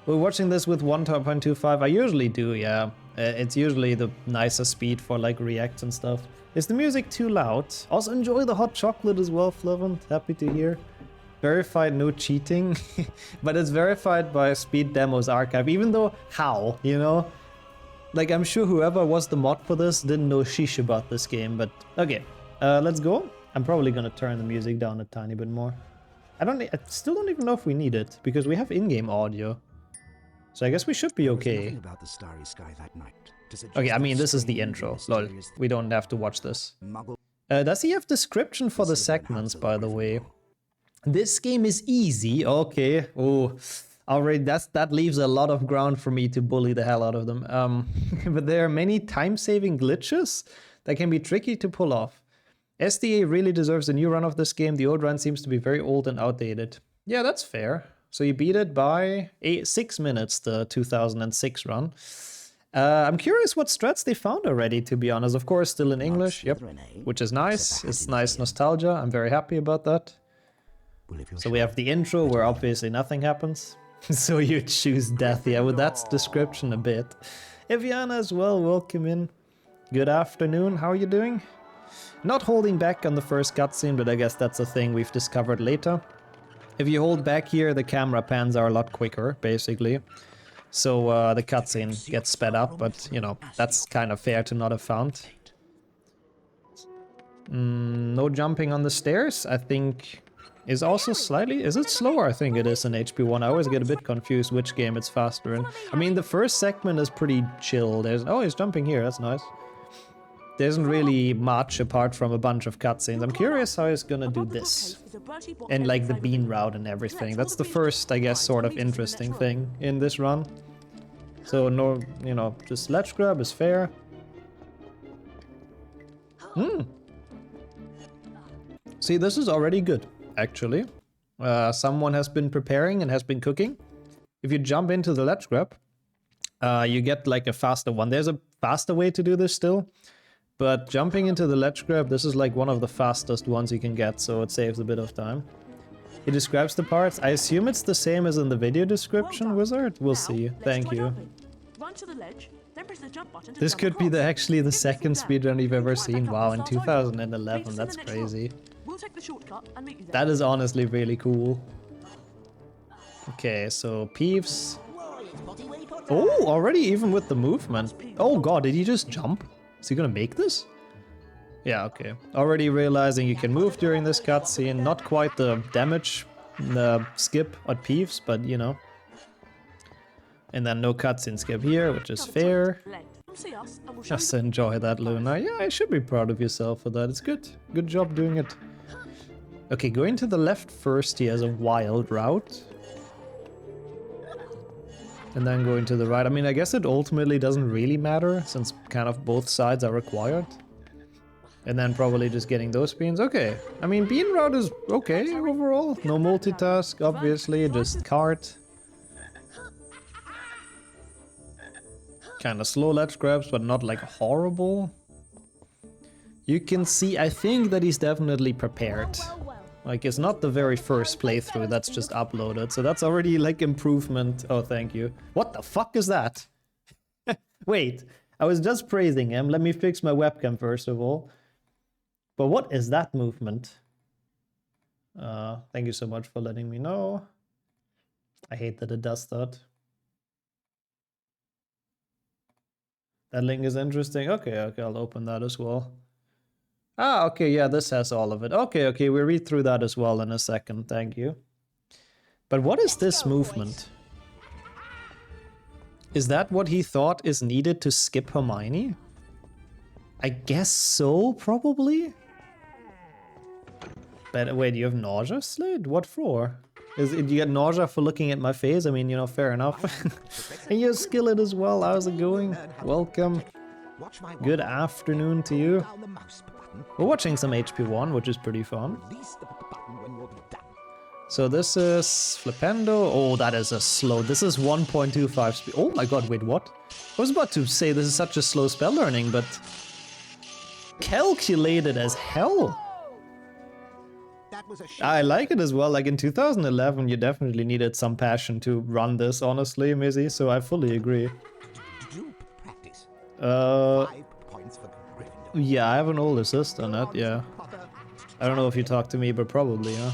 We're watching this with 1.25. I usually do, yeah. It's usually the nicer speed for like reacts and stuff. Is the music too loud? Also enjoy the hot chocolate as well, Flavant. Happy to hear. Verified, no cheating. But it's verified by Speed Demos Archive. Even though, how, you know? Like, I'm sure whoever was the mod for this didn't know sheesh about this game, but okay. Let's go. I'm probably gonna turn the music down a tiny bit more. I still don't even know if we need it, because we have in-game audio. So I guess we should be okay. About the starry sky that night Okay, I mean, this is the intro. Lol. We don't have to watch this. Does he have description for the segments, by the way? This game is easy. Okay. Oh, already that leaves a lot of ground for me to bully the hell out of them. But there are many time-saving glitches that can be tricky to pull off. SDA really deserves a new run of this game. The old run seems to be very old and outdated. Yeah, that's fair. So you beat it by 6 minutes, the 2006 run. I'm curious what strats they found already, to be honest. Of course, still in English, yep, which is nice. It's nice nostalgia. I'm very happy about that. So we have the intro where obviously nothing happens. So you choose death, yeah, with that description a bit. Eviana as well, welcome in. Good afternoon, how are you doing? Not holding back on the first cutscene, but I guess that's a thing we've discovered later. If you hold back here, the camera pans are a lot quicker, basically. So the cutscene gets sped up, but, you know, that's kind of fair to not have found. No jumping on the stairs, I think, is also slightly... Is it slower? I think it is in HP1. I always get a bit confused which game it's faster in. I mean, the first segment is pretty chill. Oh, he's jumping here, that's nice. There isn't really much apart from a bunch of cutscenes. I'm curious how he's gonna do this. And like the bean route and everything. That's the first, I guess, sort of interesting thing in this run. So no, you know, just ledge grab is fair. See, this is already good, actually. Someone has been preparing and has been cooking. If you jump into the ledge grab, you get like a faster one. There's a faster way to do this still. But jumping into the ledge grab, this is like one of the fastest ones you can get, so it saves a bit of time. He describes the parts. I assume it's the same as in the video description, Wizard? We'll see. Thank you. Run to the ledge, then press the jump button to this jump could be across. actually the second speedrun you've ever seen. Wow, in 2011, that's crazy. We'll take the shortcut and meet you there. That is honestly really cool. Okay, so Peeves. Oh, already even with the movement. Oh god, did he just jump? Is he gonna make this? Yeah, okay. Already realizing you can move during this cutscene. Not quite the damage skip at Peeves, but you know. And then no cutscene skip here, which is fair. Just enjoy that, Luna. Yeah, I should be proud of yourself for that. It's good. Good job doing it. Okay, going to the left first here is a wild route. And then going to the right. I mean, I guess it ultimately doesn't really matter, since kind of both sides are required. And then probably just getting those beans. Okay. I mean, bean route is okay overall. No multitask, obviously, just cart. Kind of slow ledge grabs, but not like horrible. You can see, I think that he's definitely prepared. Like, it's not the very first playthrough that's just uploaded, so that's already, like, improvement. Oh, thank you. What the fuck is that? Wait, I was just praising him. Let me fix my webcam first of all. But what is that movement? Thank you so much for letting me know. I hate that it does that. That link is interesting. Okay, I'll open that as well. Ah, okay, yeah, this has all of it. Okay, we'll read through that as well in a second, thank you. But what is this movement? Is that what he thought is needed to skip Hermione? I guess so, probably? But wait, you have nausea, Slade? What for? Do you get nausea for looking at my face? I mean, you know, fair enough. And you're Skillet as well, how's it going? Welcome. Good afternoon to you. We're watching some HP1, which is pretty fun. So this is Flipendo. Oh, that is a slow. This is 1.25 speed. Oh my god, wait, what? I was about to say this is such a slow spell learning, but calculated as hell. I like it as well. Like in 2011, you definitely needed some passion to run this, honestly, Mizzy, so I fully agree. Yeah, I have an older sister on it, yeah. I don't know if you talked to me, but probably, yeah.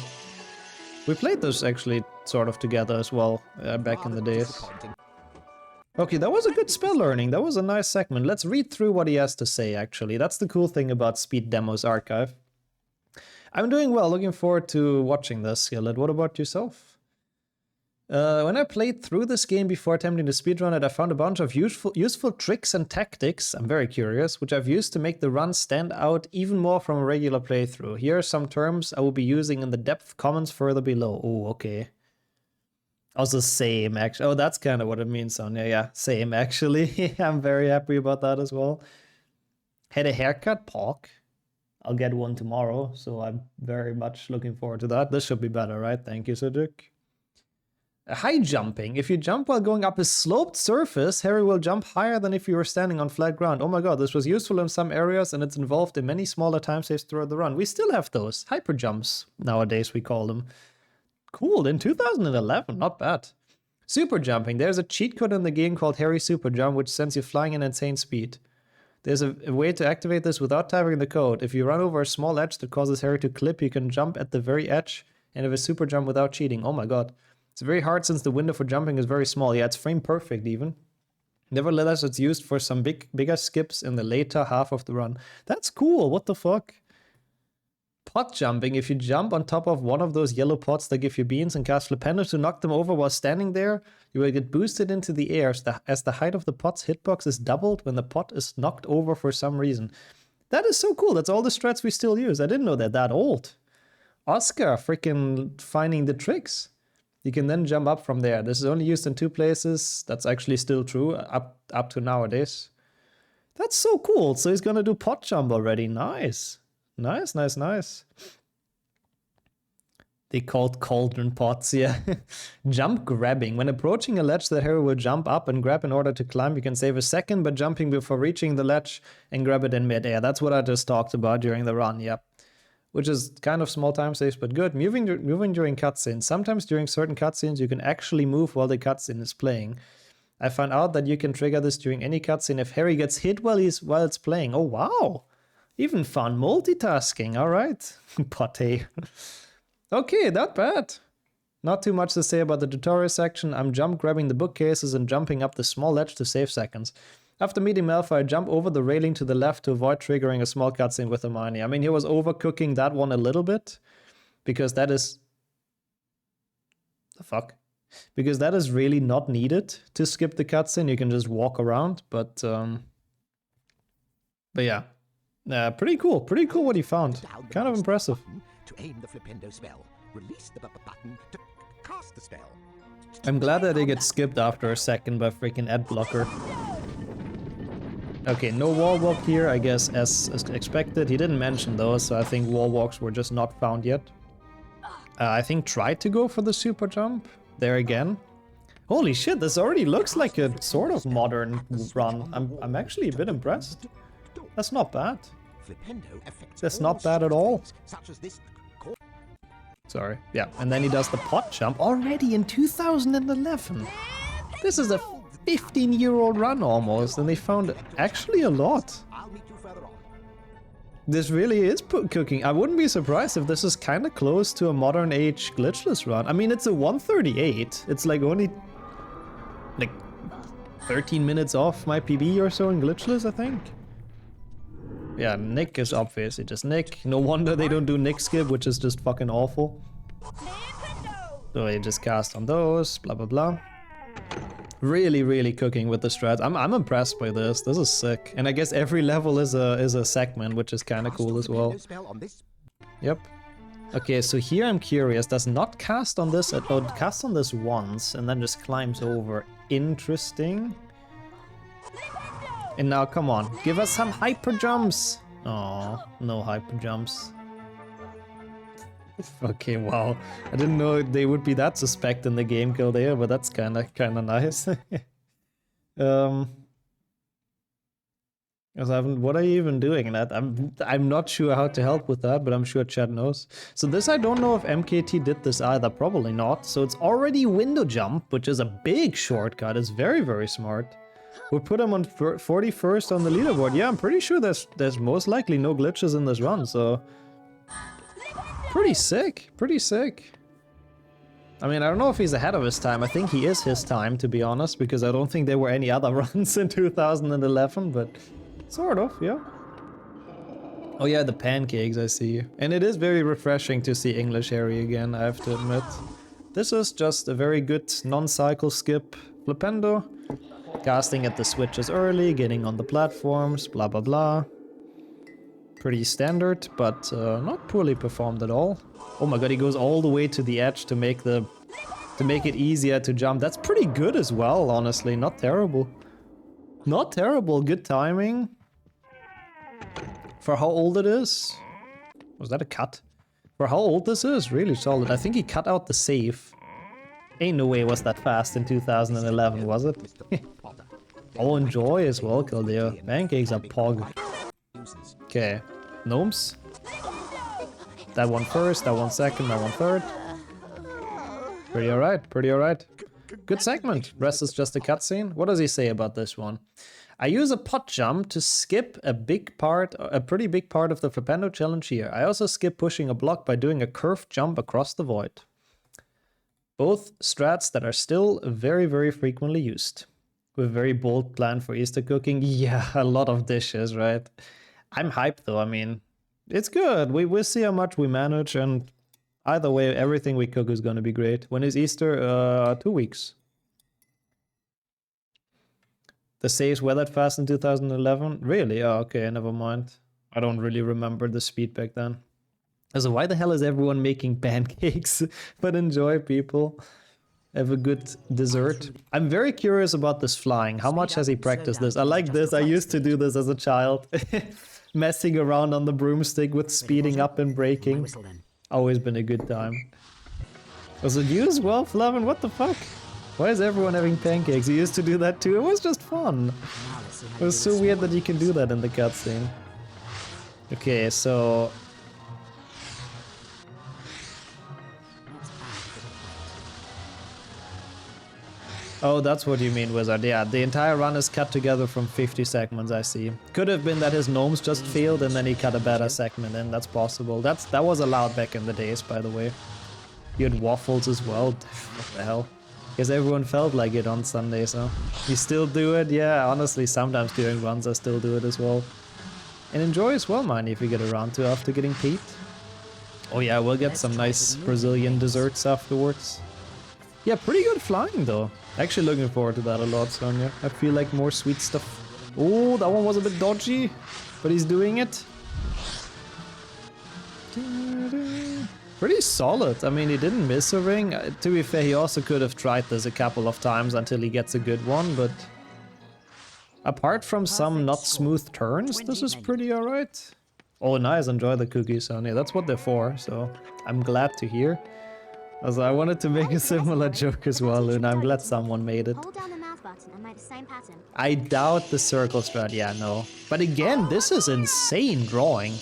We played this actually sort of together as well, back in the days. Okay, that was a good spell learning. That was a nice segment. Let's read through what he has to say, actually. That's the cool thing about Speed Demos Archive. I'm doing well, looking forward to watching this, Skillet. What about yourself? When I played through this game before attempting to speedrun it, I found a bunch of useful tricks and tactics, I'm very curious, which I've used to make the run stand out even more from a regular playthrough. Here are some terms I will be using in the depth comments further below. Oh, okay. Also same, actually. Oh, that's kind of what it means, Sonia. Yeah, same, actually. I'm very happy about that as well. Had a haircut, Pork. I'll get one tomorrow, so I'm very much looking forward to that. This should be better, right? Thank you, Cedric. High jumping. If you jump while going up a sloped surface, Harry will jump higher than if you were standing on flat ground. Oh my god, this was useful in some areas and it's involved in many smaller time saves throughout the run. We still have those. Hyper jumps, nowadays we call them. Cool, in 2011, not bad. Super jumping. There's a cheat code in the game called Harry Super Jump, which sends you flying at insane speed. There's a way to activate this without typing the code. If you run over a small edge that causes Harry to clip, you can jump at the very edge and have a super jump without cheating. Oh my god. It's very hard since the window for jumping is very small. Yeah, it's frame perfect even. Nevertheless, it's used for some bigger skips in the later half of the run. That's cool, what the fuck? Pot jumping. If you jump on top of one of those yellow pots that give you beans and cast Flipendo to knock them over while standing there, you will get boosted into the air as the height of the pot's hitbox is doubled when the pot is knocked over for some reason. That is so cool. That's all the strats we still use. I didn't know they're that old. Oskar freaking finding the tricks. You can then jump up from there. This is only used in 2 places. That's actually still true up to nowadays. That's so cool. So he's gonna do pot jump already. Nice. Nice, nice, nice. They called cauldron pots, yeah. Jump grabbing. When approaching a ledge, the hero will jump up and grab in order to climb. You can save a second by jumping before reaching the ledge and grab it in midair. That's what I just talked about during the run, yep. Which is kind of small time saves, but good. Moving during cutscenes. Sometimes during certain cutscenes, you can actually move while the cutscene is playing. I found out that you can trigger this during any cutscene if Harry gets hit while it's playing. Oh, wow. Even fun multitasking, all right. Potty. Okay, not bad. Not too much to say about the tutorial section. I'm jump grabbing the bookcases and jumping up the small ledge to save seconds. After meeting Malfoy, I jump over the railing to the left to avoid triggering a small cutscene with Hermione. I mean, he was overcooking that one a little bit, because that is... The fuck? Because that is really not needed to skip the cutscene. You can just walk around, but yeah. Pretty cool what he found. Kind of impressive. To aim the Flipendo spell, release the button to cast the spell. I'm glad that they get skipped after a second by freaking ad blocker. Okay, no wall walk here, I guess, as expected. He didn't mention those, so I think wall walks were just not found yet. I think tried to go for the super jump there again. Holy shit, this already looks like a sort of modern run. I'm actually a bit impressed. That's not bad. That's not bad at all. Sorry. Yeah, and then he does the pot jump already in 2011. This is a 15-year-old run almost, and they found actually a lot. This really is cooking. I wouldn't be surprised if this is kind of close to a modern age glitchless run. I mean, it's a 138. It's like only like 13 minutes off my PB or so in glitchless, I think. Yeah, Nick is obviously just Nick. No wonder they don't do Nick skip, which is just fucking awful. So they just cast on those, blah blah blah. Really, really cooking with the strats. I'm impressed by this. This is sick. And I guess every level is a segment, which is kind of cool as well. Yep. Okay, so here I'm curious. Does not cast on this, cast on this once and then just climbs over. Interesting. And now, come on, give us some hyper jumps. Oh, no hyper jumps. Okay, wow. I didn't know they would be that suspect in the game kill there, but that's kinda nice. Because what are you even doing that? I'm not sure how to help with that, but I'm sure Chad knows. So this, I don't know if MKT did this either, probably not. So it's already window jump, which is a big shortcut. It's very, very smart. We'll put him on 41st on the leaderboard. Yeah, I'm pretty sure there's most likely no glitches in this run, so... Pretty sick, pretty sick. I mean, I don't know if he's ahead of his time. I think he is his time, to be honest, because I don't think there were any other runs in 2011, but... Sort of, yeah. Oh yeah, the pancakes, I see. And it is very refreshing to see English Harry again, I have to admit. This is just a very good non-cycle skip flipendo. Casting at the switches early, getting on the platforms, blah blah blah. Pretty standard, but not poorly performed at all. Oh my god, he goes all the way to the edge to make it easier to jump. That's pretty good as well, honestly. Not terrible. Not terrible, good timing. For how old it is? Was that a cut? For how old this is, really solid. I think he cut out the save. Ain't no way it was that fast in 2011, was it? Oh, enjoy as well, Caldeo. Pancakes are pog. Okay, gnomes. That one first, that one second, that one third. Pretty alright, pretty alright. Good segment. Rest is just a cutscene. What does he say about this one? I use a pot jump to skip a pretty big part of the Flipendo challenge here. I also skip pushing a block by doing a curved jump across the void. Both strats that are still very, very frequently used. With very bold plan for Easter cooking. Yeah, a lot of dishes, right? I'm hyped though, I mean, it's good. We'll see how much we manage, and either way, everything we cook is gonna be great. When is Easter? 2 weeks. The saves were that fast in 2011? Really? Oh, okay, never mind. I don't really remember the speed back then. So why the hell is everyone making pancakes? But enjoy, people. Have a good dessert. I'm very curious about this flying. How much has he practiced this? I like this. I used to do this as a child. Messing around on the broomstick with speeding up and braking. Always been a good time. Was it you as well, Flavin? What the fuck? Why is everyone having pancakes? You used to do that too? It was just fun. It was so weird that you can do that in the cutscene. Okay, so... Oh, that's what you mean, Wizard. Yeah, the entire run is cut together from 50 segments, I see. Could have been that his gnomes just failed and then he cut a better segment in. That's possible. That was allowed back in the days, by the way. You had waffles as well. What the hell? Guess everyone felt like it on Sunday, so... You still do it? Yeah, honestly, sometimes during runs I still do it as well. And enjoy as well, man, if you get around to after getting peat. Oh yeah, we'll get some nice Brazilian desserts afterwards. Yeah, pretty good flying though. Actually looking forward to that a lot, Sonia. I feel like more sweet stuff. Oh, that one was a bit dodgy, but he's doing it. Pretty solid. I mean, he didn't miss a ring. To be fair, he also could have tried this a couple of times until he gets a good one, but... Apart from some not smooth turns, this is pretty alright. Oh, nice. Enjoy the cookies, Sonia. That's what they're for, so I'm glad to hear. Also, I wanted to make a similar joke as well, Luna. I'm glad someone made it. Hold down the mouse button and make the same pattern. I doubt the circle strat. Yeah, no. But again, this is insane drawing.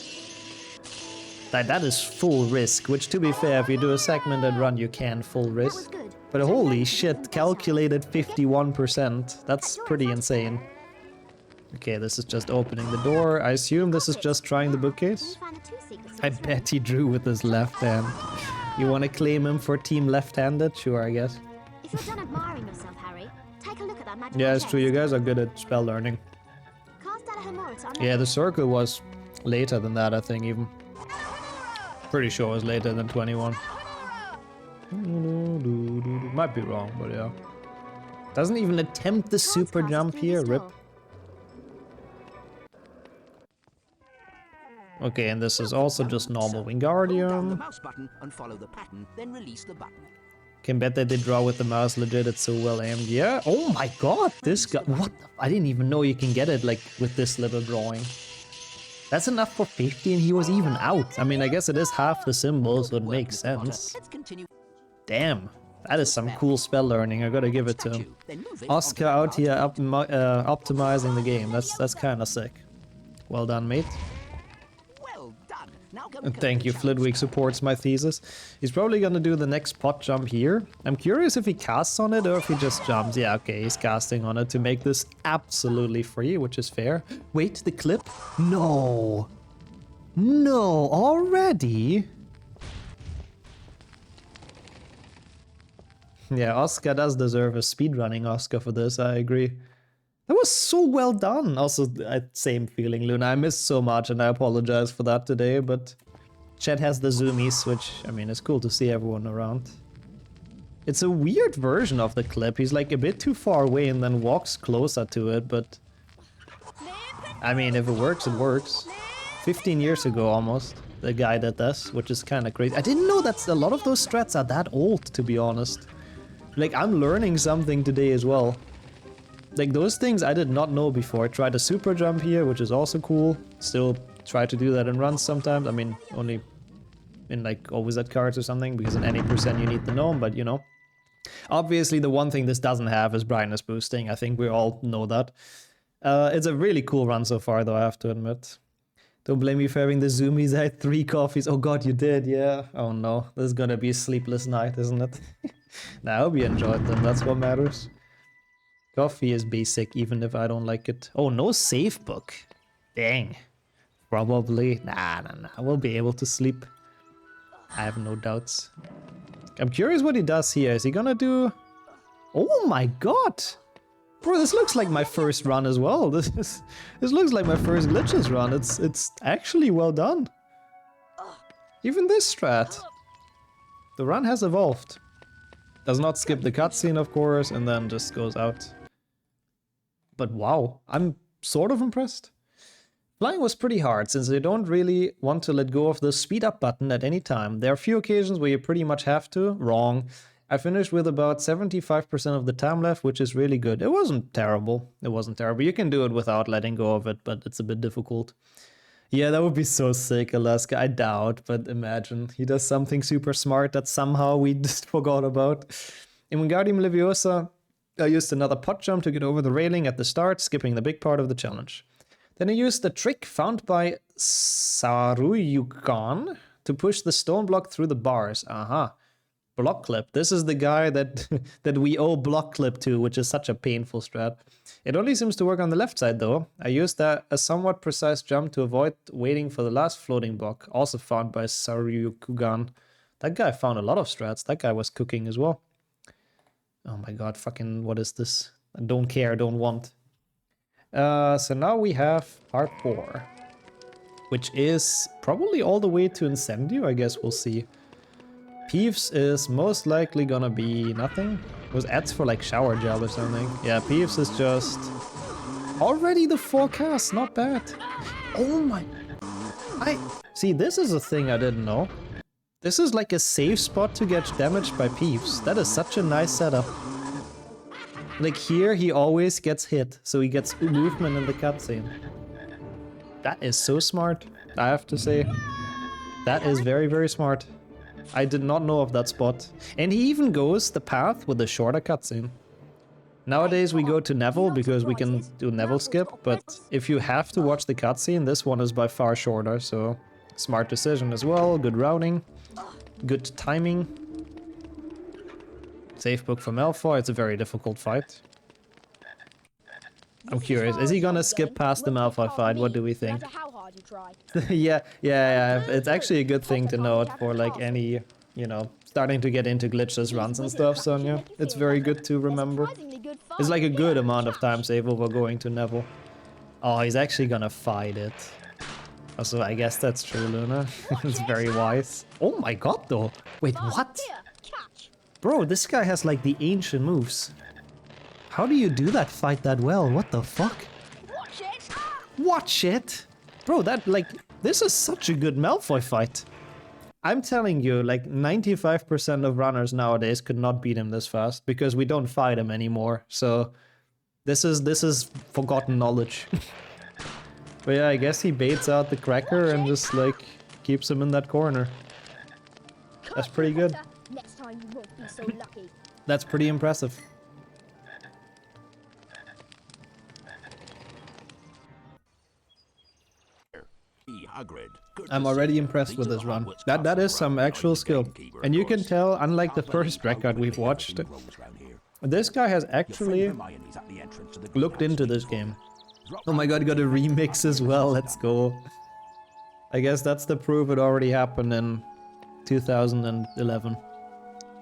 That is full risk, which to be fair, if you do a segmented run, you can full risk. But holy shit, calculated 51%. That's pretty insane. Okay, this is just opening the door. I assume this is just trying the bookcase. I bet he drew with his left hand. You want to claim him for team left-handed? Sure, I guess. If you're done admiring yourself, Harry, take a look at that magic. Yeah, it's true. You guys are good at spell learning. Yeah, the circle was later than that, I think, even. Pretty sure it was later than 21. Might be wrong, but yeah. Doesn't even attempt the super jump here, rip. Okay, and this is also just normal Wingardium. Can bet that they draw with the mouse legit, it's so well aimed. Yeah, oh my god, this guy, what the, I didn't even know you can get it like with this little drawing. That's enough for 50 and he was even out. I mean, I guess it is half the symbol, so it makes sense. Damn, that is some cool spell learning, I gotta give it to him. Oskar out here optimizing the game, that's kinda sick. Well done, mate. Well done. Now go And thank you, Flitwick supports my thesis. He's probably gonna do the next pot jump here. I'm curious if he casts on it or if he just jumps. Yeah, okay, he's casting on it to make this absolutely free, which is fair. Wait, the clip? No! No, already? Yeah, Oskar does deserve a speedrunning Oscar for this, I agree. That was so well done. Also, same feeling, Luna. I missed so much and I apologize for that today, but Chet has the zoomies, which, I mean, it's cool to see everyone around. It's a weird version of the clip. He's like a bit too far away and then walks closer to it, but I mean, if it works, it works. 15 years ago almost, the guy did this, which is kind of crazy. I didn't know that a lot of those strats are that old, to be honest. Like, I'm learning something today as well. Like, those things I did not know before. I tried a super jump here, which is also cool. Still try to do that in runs sometimes. I mean, only in like always at cards or something, because in any percent you need the gnome, but you know. Obviously, the one thing this doesn't have is brightness boosting. I think we all know that. It's a really cool run so far, though, I have to admit. Don't blame me for having the zoomies. I had 3 coffees. Oh god, you did, yeah. Oh no, this is gonna be a sleepless night, isn't it? Nah, I hope you enjoyed them, that's what matters. Coffee is basic, even if I don't like it. Oh, no save book. Dang. Probably. Nah. We'll be able to sleep. I have no doubts. I'm curious what he does here. Is he gonna do... Oh my god! Bro, this looks like my first run as well. This looks like my first Glitchless run. It's actually well done. Even this strat. The run has evolved. Does not skip the cutscene, of course, and then just goes out. But wow, I'm sort of impressed. Flying was pretty hard, since you don't really want to let go of the speed up button at any time. There are a few occasions where you pretty much have to. Wrong. I finished with about 75% of the time left, which is really good. It wasn't terrible. It wasn't terrible. You can do it without letting go of it, but it's a bit difficult. Yeah, that would be so sick, Alaska. I doubt, but imagine. He does something super smart that somehow we just forgot about. In Wingardium Leviosa, I used another pot jump to get over the railing at the start, skipping the big part of the challenge. Then I used a trick found by Saruyukan to push the stone block through the bars. Aha. Block clip. This is the guy that that we owe block clip to, which is such a painful strat. It only seems to work on the left side though. I used a somewhat precise jump to avoid waiting for the last floating block, also found by Saryukugan. That guy found a lot of strats. That guy was cooking as well. Oh my god, fucking what is this? I don't care, don't want. So now we have part 4, which is probably all the way to Incendio. I guess we'll see. Peeves is most likely gonna be nothing. It was ads for like shower gel or something. Yeah, Peeves is just already the 4 not bad. Oh my, see, this is a thing I didn't know. This is like a safe spot to get damaged by Peeves. That is such a nice setup. Like here, he always gets hit, so he gets movement in the cutscene. That is so smart, I have to say. That is very, very smart. I did not know of that spot. And he even goes the path with a shorter cutscene. Nowadays we go to Neville because we can do Neville skip, but if you have to watch the cutscene, this one is by far shorter, so smart decision as well, good routing, good timing. Safe book for Malfoy, it's a very difficult fight. I'm curious, is he gonna skip past the Malfoy fight? What do we think? yeah, it's actually a good thing to note for like any, you know, starting to get into Glitchless runs and stuff, Sonia. It's very good to remember. It's like a good amount of time save over going to Neville. Oh, he's actually gonna fight it. Also, I guess that's true, Luna. It's very wise. Oh my god, though. Wait, what? Bro, this guy has like the ancient moves. How do you do that fight that well? What the fuck? Watch it! Watch it! Bro, that, like, this is such a good Malfoy fight. I'm telling you, like, 95% of runners nowadays could not beat him this fast because we don't fight him anymore. So, this is forgotten knowledge. But yeah, I guess he baits out the cracker and just, like, keeps him in that corner. That's pretty good. Next time you won't be so lucky. That's pretty impressive. I'm already impressed with this run. That is some actual skill. And you can tell, unlike the first record we've watched, this guy has actually looked into this game. Oh my god, got a remix as well, let's go. I guess that's the proof it already happened in 2011.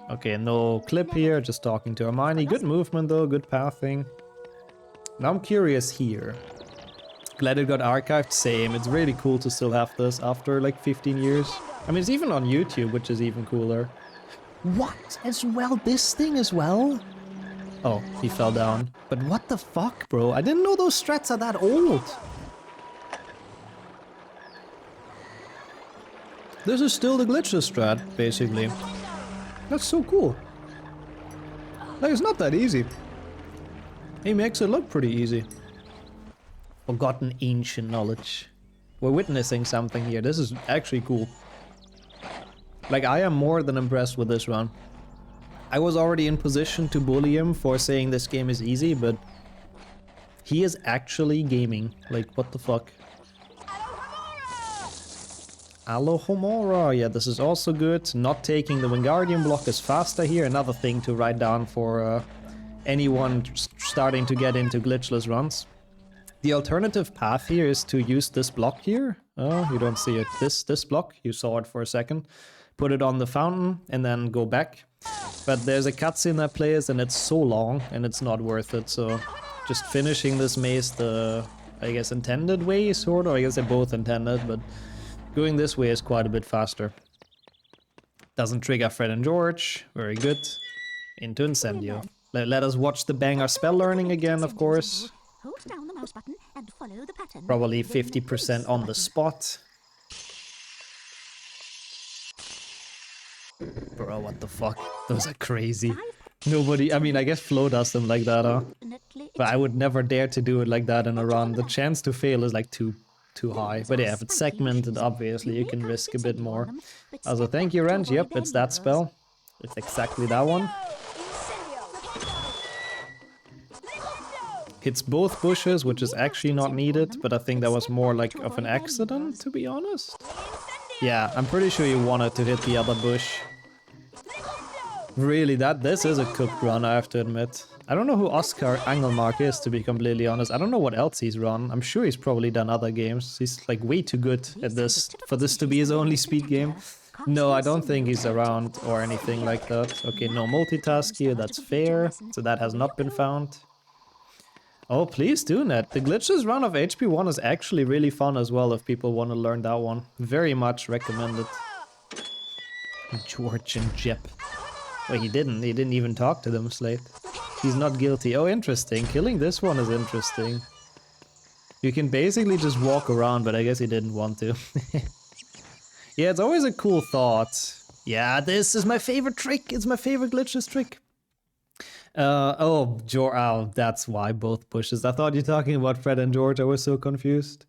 Okay, no clip here, just talking to Hermione. Good movement though, good pathing. Now I'm curious here. Glad it got archived, same. It's really cool to still have this after like 15 years. I mean, it's even on YouTube, which is even cooler. What? As well? This thing as well? Oh, he fell down. But what the fuck, bro? I didn't know those strats are that old. This is still the Glitchless strat, basically. That's so cool. Like, it's not that easy. He makes it look pretty easy. Forgotten ancient knowledge. We're witnessing something here. This is actually cool. Like, I am more than impressed with this run. I was already in position to bully him for saying this game is easy, but he is actually gaming. Like, what the fuck? Alohomora, yeah, this is also good. Not taking the Wingardium block is faster here. Another thing to write down for anyone starting to get into glitchless runs. The alternative path here is to use this block here. Oh, you don't see it. This block, you saw it for a second. Put it on the fountain and then go back. But there's a cutscene that plays and it's so long and it's not worth it. So just finishing this maze the, I guess, intended way, sort of. I guess they're both intended, but going this way is quite a bit faster. Doesn't trigger Fred and George. Very good. Into Incendio. Let us watch the banger spell learning again, of course. Hold down the mouse button and follow the pattern. Probably 50% on the spot. Bro, what the fuck? Those are crazy. Nobody, I mean, I guess Flo does them like that, huh? But I would never dare to do it like that in a run. The chance to fail is like too high. But yeah, if it's segmented, obviously, you can risk a bit more. Also, thank you, Wrench. Yep, it's that spell. It's exactly that one. Hits both bushes, which is actually not needed, but I think that was more like of an accident, to be honest. Yeah, I'm pretty sure you wanted to hit the other bush. Really, this is a cooked run, I have to admit. I don't know who Oskar Angelmark is, to be completely honest. I don't know what else he's run. I'm sure he's probably done other games. He's like way too good at this, for this to be his only speed game. No, I don't think he's around or anything like that. Okay, no multitask here, that's fair. So that has not been found. Oh, please do, Ned. The Glitchless run of HP1 is actually really fun as well if people want to learn that one. Very much recommended. George and Jep. Well, he didn't even talk to them, Slate. He's not guilty. Oh, interesting. Killing this one is interesting. You can basically just walk around, but I guess he didn't want to. Yeah, it's always a cool thought. Yeah, this is my favorite trick. It's my favorite Glitchless trick. Oh, that's why both pushes. I thought you were talking about Fred and George. I was so confused.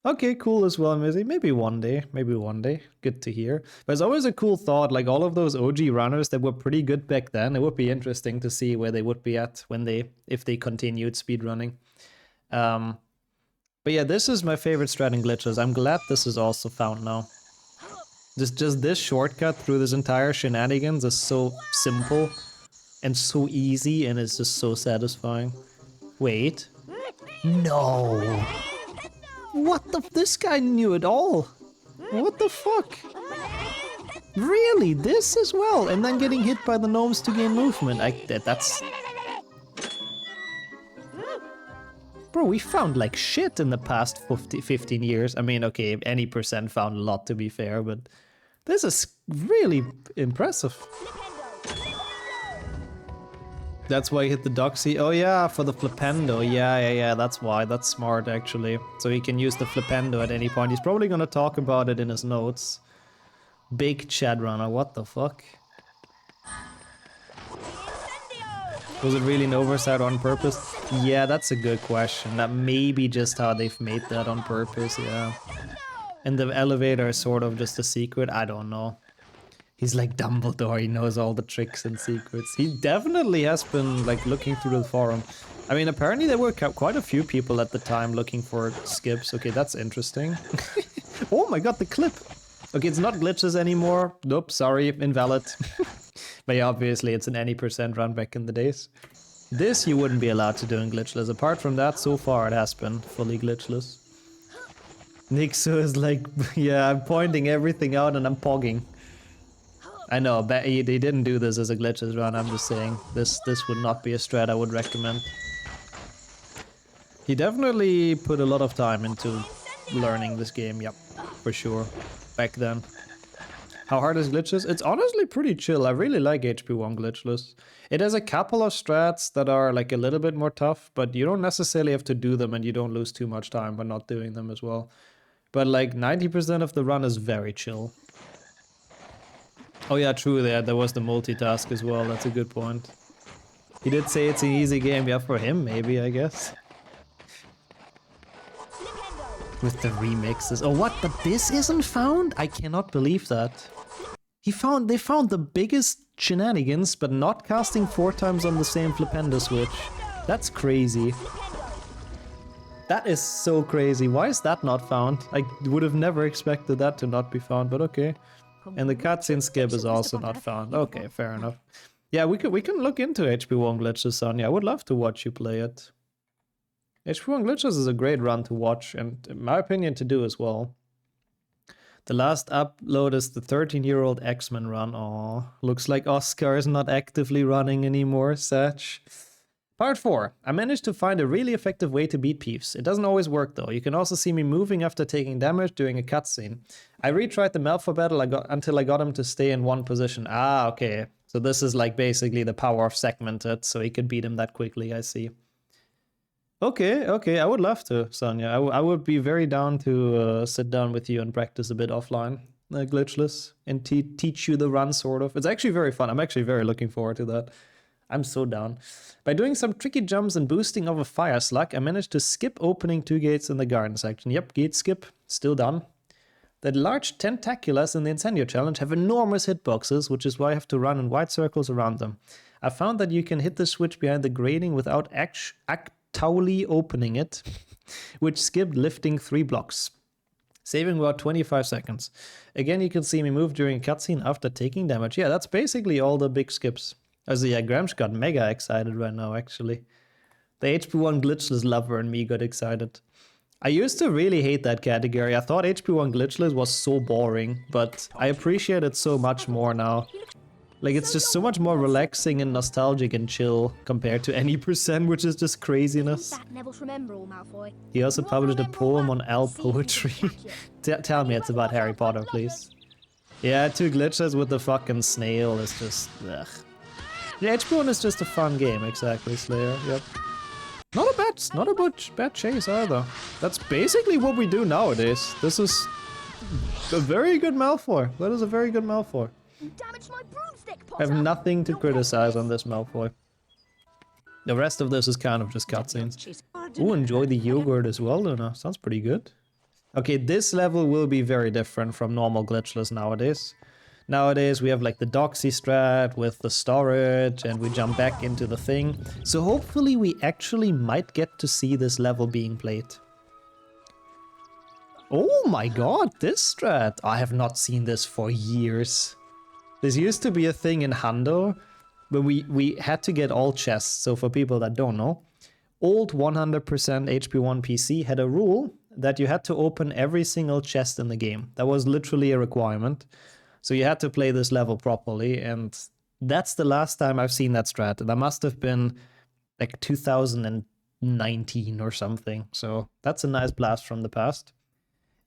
Okay, cool as well, Mizzy. Maybe one day. Good to hear. But it's always a cool thought, like all of those OG runners that were pretty good back then. It would be interesting to see where they would be at if they continued speedrunning. But yeah, this is my favorite strat in Glitchless. I'm glad this is also found now. Just this shortcut through this entire shenanigans is so simple. And so easy, and it's just so satisfying. Wait. No. What the? This guy knew it all. What the fuck? Really? This as well? And then getting hit by the gnomes to gain movement. That's... Bro, we found like shit in the past 15 years. I mean, okay, any percent found a lot to be fair, but this is really impressive. That's why he hit the Doxy. Oh yeah, for the Flipendo. Yeah, that's why. That's smart, actually. So he can use the Flipendo at any point. He's probably gonna talk about it in his notes. Big Chad Runner, what the fuck? Was it really an oversight on purpose? Yeah, that's a good question. That may be just how they've made that on purpose, yeah. And the elevator is sort of just a secret, I don't know. He's like Dumbledore, he knows all the tricks and secrets. He definitely has been like looking through the forum. I mean, apparently there were quite a few people at the time looking for skips. Okay, that's interesting. Oh my god, the clip! Okay, it's not glitches anymore. Nope, sorry, invalid. But yeah, obviously it's an any % run back in the days. This you wouldn't be allowed to do in glitchless. Apart from that, so far it has been fully glitchless. Nixo is like, yeah, I'm pointing everything out and I'm pogging. I know, but they didn't do this as a glitches run, I'm just saying. This would not be a strat I would recommend. He definitely put a lot of time into learning this game, yep, for sure, back then. How hard is glitches? It's honestly pretty chill. I really like HP1 glitchless. It has a couple of strats that are like a little bit more tough, but you don't necessarily have to do them and you don't lose too much time by not doing them as well. But like 90% of the run is very chill. Oh yeah, true, there was the multitask as well, that's a good point. He did say it's an easy game, yeah, for him maybe, I guess. With the remixes. Oh what, but this isn't found? I cannot believe that. They found the biggest shenanigans, but not casting 4 times on the same Flipendo switch. That's crazy. That is so crazy. Why is that not found? I would have never expected that to not be found, but okay. And the cutscene skip is also not found. Okay, fair enough. Yeah, we can look into HP1 glitches, Sonya. I would love to watch you play it. HP1 glitches is a great run to watch, and in my opinion to do as well. The last upload is the 13-year-old X-Men run. Aw, looks like Oskar is not actively running anymore, Satch. Part 4. I managed to find a really effective way to beat Peeves. It doesn't always work though. You can also see me moving after taking damage during a cutscene. I retried the Malfoy battle until I got him to stay in one position. Ah, okay. So this is like basically the power of segmented, so he could beat him that quickly, I see. Okay, I would love to, Sonya. I would be very down to sit down with you and practice a bit offline, glitchless, and teach you the run, sort of. It's actually very fun. I'm actually very looking forward to that. I'm so down. By doing some tricky jumps and boosting of a fire slug, I managed to skip opening 2 gates in the garden section. Yep, gate skip, still done. The large tentaculars in the Incendio challenge have enormous hitboxes, which is why I have to run in wide circles around them. I found that you can hit the switch behind the grating without actually opening it, which skipped lifting 3 blocks, saving about 25 seconds. Again, you can see me move during a cutscene after taking damage. Yeah, that's basically all the big skips. Also, yeah, Gramsh got mega excited right now, actually. The HP1 glitchless lover and me got excited. I used to really hate that category. I thought HP1 glitchless was so boring, but I appreciate it so much more now. Like, it's just so much more relaxing and nostalgic and chill compared to any %, which is just craziness. He also published a poem on Al poetry. Tell me it's about Harry Potter, please. Yeah, 2 glitches with the fucking snail is just... ugh. Yeah, HP1 is just a fun game, exactly, Slayer, yep. Not a bad chase either. That's basically what we do nowadays. This is a very good Malfoy. That is a very good Malfoy. I have nothing to criticize on this Malfoy. The rest of this is kind of just cutscenes. Ooh, enjoy the yogurt as well, Luna. Sounds pretty good. Okay, this level will be very different from normal glitchless nowadays. Nowadays we have like the Doxy strat with the storage and we jump back into the thing. So hopefully we actually might get to see this level being played. Oh my god, this strat! I have not seen this for years. This used to be a thing in Hando, but we had to get all chests. So for people that don't know, old 100% HP1 PC had a rule that you had to open every single chest in the game. That was literally a requirement. So you had to play this level properly, and that's the last time I've seen that strat. And that must have been like 2019 or something. So that's a nice blast from the past.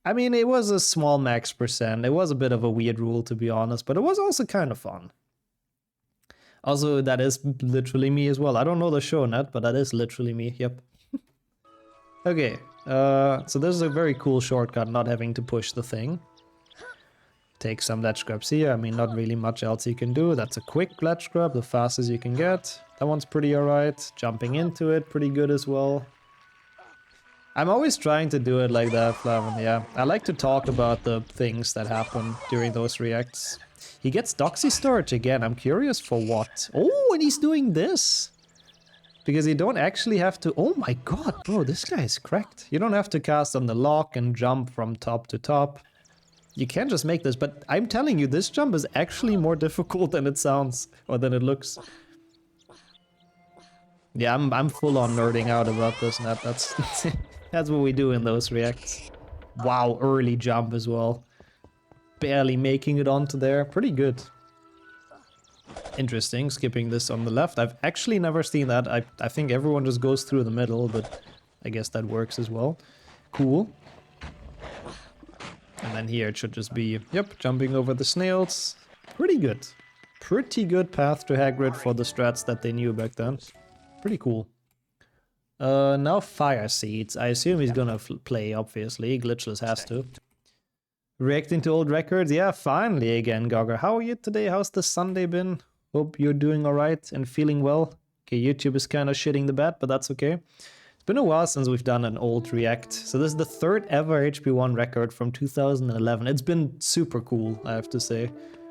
I mean, it was a small max %. It was a bit of a weird rule, to be honest, but it was also kind of fun. Also, that is literally me as well. I don't know the show net, but that is literally me, yep. Okay, so this is a very cool shortcut, not having to push the thing. Take some ledge grabs here. I mean, not really much else you can do. That's a quick ledge grab, the fastest you can get. That one's pretty alright. Jumping into it, pretty good as well. I'm always trying to do it like that, Flavin, yeah. I like to talk about the things that happen during those reacts. He gets Doxy storage again. I'm curious for what. Oh, and he's doing this. Because you don't actually have to... Oh my god, bro, this guy is cracked. You don't have to cast on the lock and jump from top to top. You can just make this, but I'm telling you, this jump is actually more difficult than it sounds, or than it looks. Yeah, I'm full on nerding out about this, Nat. That's that's what we do in those reacts. Wow, early jump as well. Barely making it onto there. Pretty good. Interesting, skipping this on the left. I've actually never seen that. I think everyone just goes through the middle, but I guess that works as well. Cool. And then here it should just be, yep, jumping over the snails. Pretty good. Pretty good path to Hagrid for the strats that they knew back then. Pretty cool. Now fire seeds. I assume he's gonna play, obviously. Glitchless has to. Reacting to old records. Yeah, finally again, Gogger. How are you today? How's the Sunday been? Hope you're doing alright and feeling well. Okay, YouTube is kind of shitting the bed, but that's okay. It's been a while since we've done an old react. So this is the third ever HP1 record from 2011. It's been super cool, I have to say.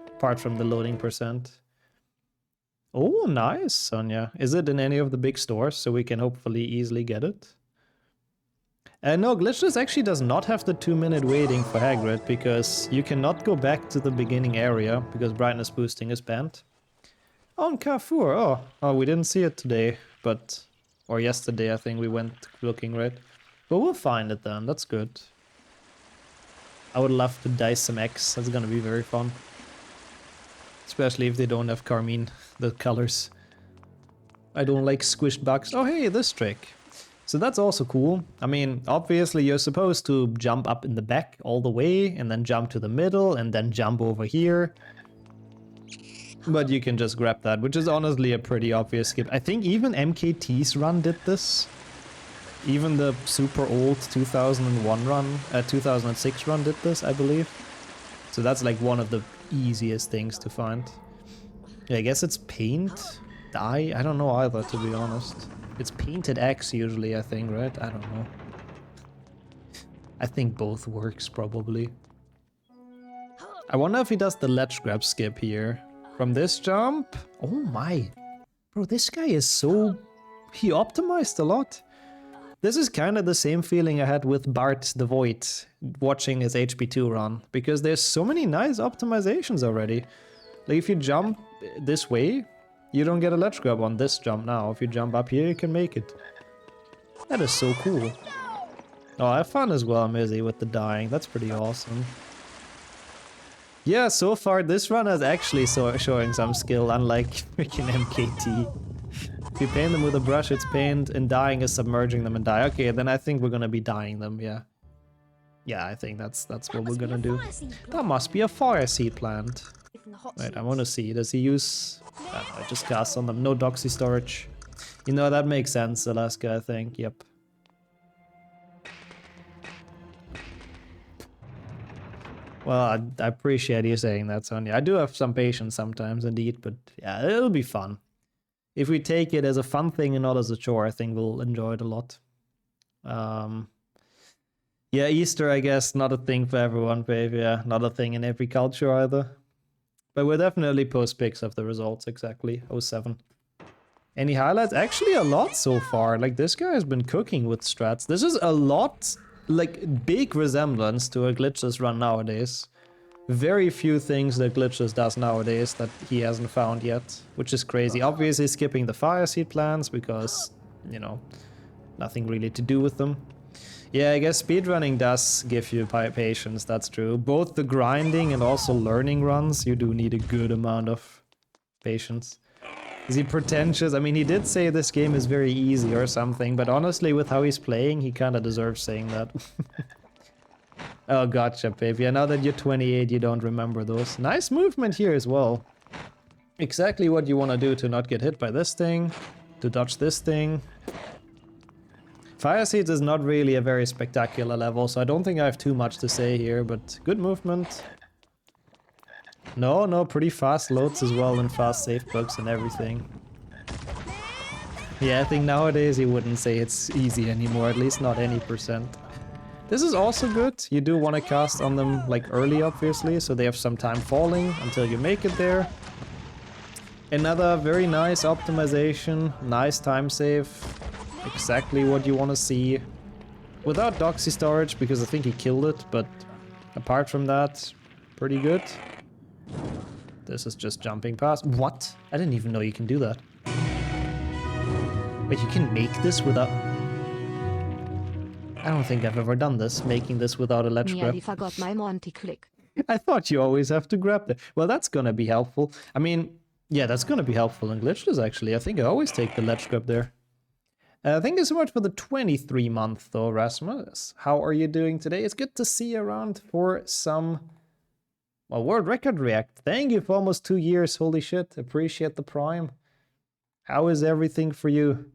Apart from the loading percent. Oh, nice, Sonia. Is it in any of the big stores so we can hopefully easily get it? No, Glitchless actually does not have the 2-minute waiting for Hagrid because you cannot go back to the beginning area because brightness boosting is banned. Oh, and Carrefour. Oh, we didn't see it today, but... Or yesterday, I think we went looking, right? But we'll find it then, that's good. I would love to dice some X, that's gonna be very fun. Especially if they don't have carmine, the colors. I don't like squished bugs. Oh hey, this trick. So that's also cool. I mean, obviously you're supposed to jump up in the back all the way and then jump to the middle and then jump over here. But you can just grab that, which is honestly a pretty obvious skip. I think even MKT's run did this. Even the super old 2001 run, 2006 run did this, I believe. So that's like one of the easiest things to find. Yeah, I guess it's paint, dye, I don't know either, to be honest. It's painted X usually, I think, right? I don't know. I think both works, probably. I wonder if he does the ledge grab skip here. From this jump? Oh my. Bro, this guy is so... He optimized a lot. This is kind of the same feeling I had with Bart the Void watching his HP2 run. Because there's so many nice optimizations already. Like if you jump this way, you don't get a ledge grab on this jump now. If you jump up here, you can make it. That is so cool. Oh, I have fun as well, Mizzy, with the dying. That's pretty awesome. Yeah, so far this run is actually showing some skill, unlike freaking MKT. If you paint them with a brush, it's paint, and dying is submerging them and die. Okay, then I think we're gonna be dyeing them, yeah. Yeah, I think that's what we're gonna do. That must be a fire seed plant. Wait, I wanna see. Does he use... I just cast on them. No doxy storage. You know, that makes sense, Alaska, I think. Yep. Well, I appreciate you saying that, Sonia. I do have some patience sometimes, indeed, but yeah, it'll be fun. If we take it as a fun thing and not as a chore, I think we'll enjoy it a lot. Yeah, Easter, I guess, not a thing for everyone, babe. Yeah, not a thing in every culture either. But we'll definitely post pics of the results, exactly. 07. Any highlights? Actually, a lot so far. Like, this guy has been cooking with strats. This is a lot... Like, big resemblance to a Glitchless run nowadays. Very few things that Glitchless does nowadays that he hasn't found yet, which is crazy. Obviously skipping the fire seed plans because, you know, nothing really to do with them. Yeah, I guess speedrunning does give you patience, that's true. Both the grinding and also learning runs, you do need a good amount of patience. Is he pretentious? I mean, he did say this game is very easy or something, but honestly, with how he's playing, he kind of deserves saying that. Oh, gotcha, babe. Yeah, now that you're 28, you don't remember those. Nice movement here as well. Exactly what you want to do to not get hit by this thing, to dodge this thing. Fire Seeds is not really a very spectacular level, so I don't think I have too much to say here, but good movement. No, pretty fast loads as well and fast save bugs and everything. Yeah, I think nowadays you wouldn't say it's easy anymore, at least not any percent. This is also good. You do want to cast on them like early, obviously, so they have some time falling until you make it there. Another very nice optimization, nice time save, exactly what you want to see. Without doxy storage, because I think he killed it, but apart from that, pretty good. This is just jumping past. What? I didn't even know you can do that. Wait, you can make this without... I don't think I've ever done this, making this without a ledge grab. Nearly forgot my Monty click. I thought you always have to grab that. Well, that's gonna be helpful. I mean, yeah, that's gonna be helpful in Glitchless, actually. I think I always take the ledge grab there. Thank you so much for the 23-month, though, Rasmus. How are you doing today? It's good to see you around for some... Well, World Record React. Thank you for almost 2 years. Holy shit. Appreciate the prime. How is everything for you?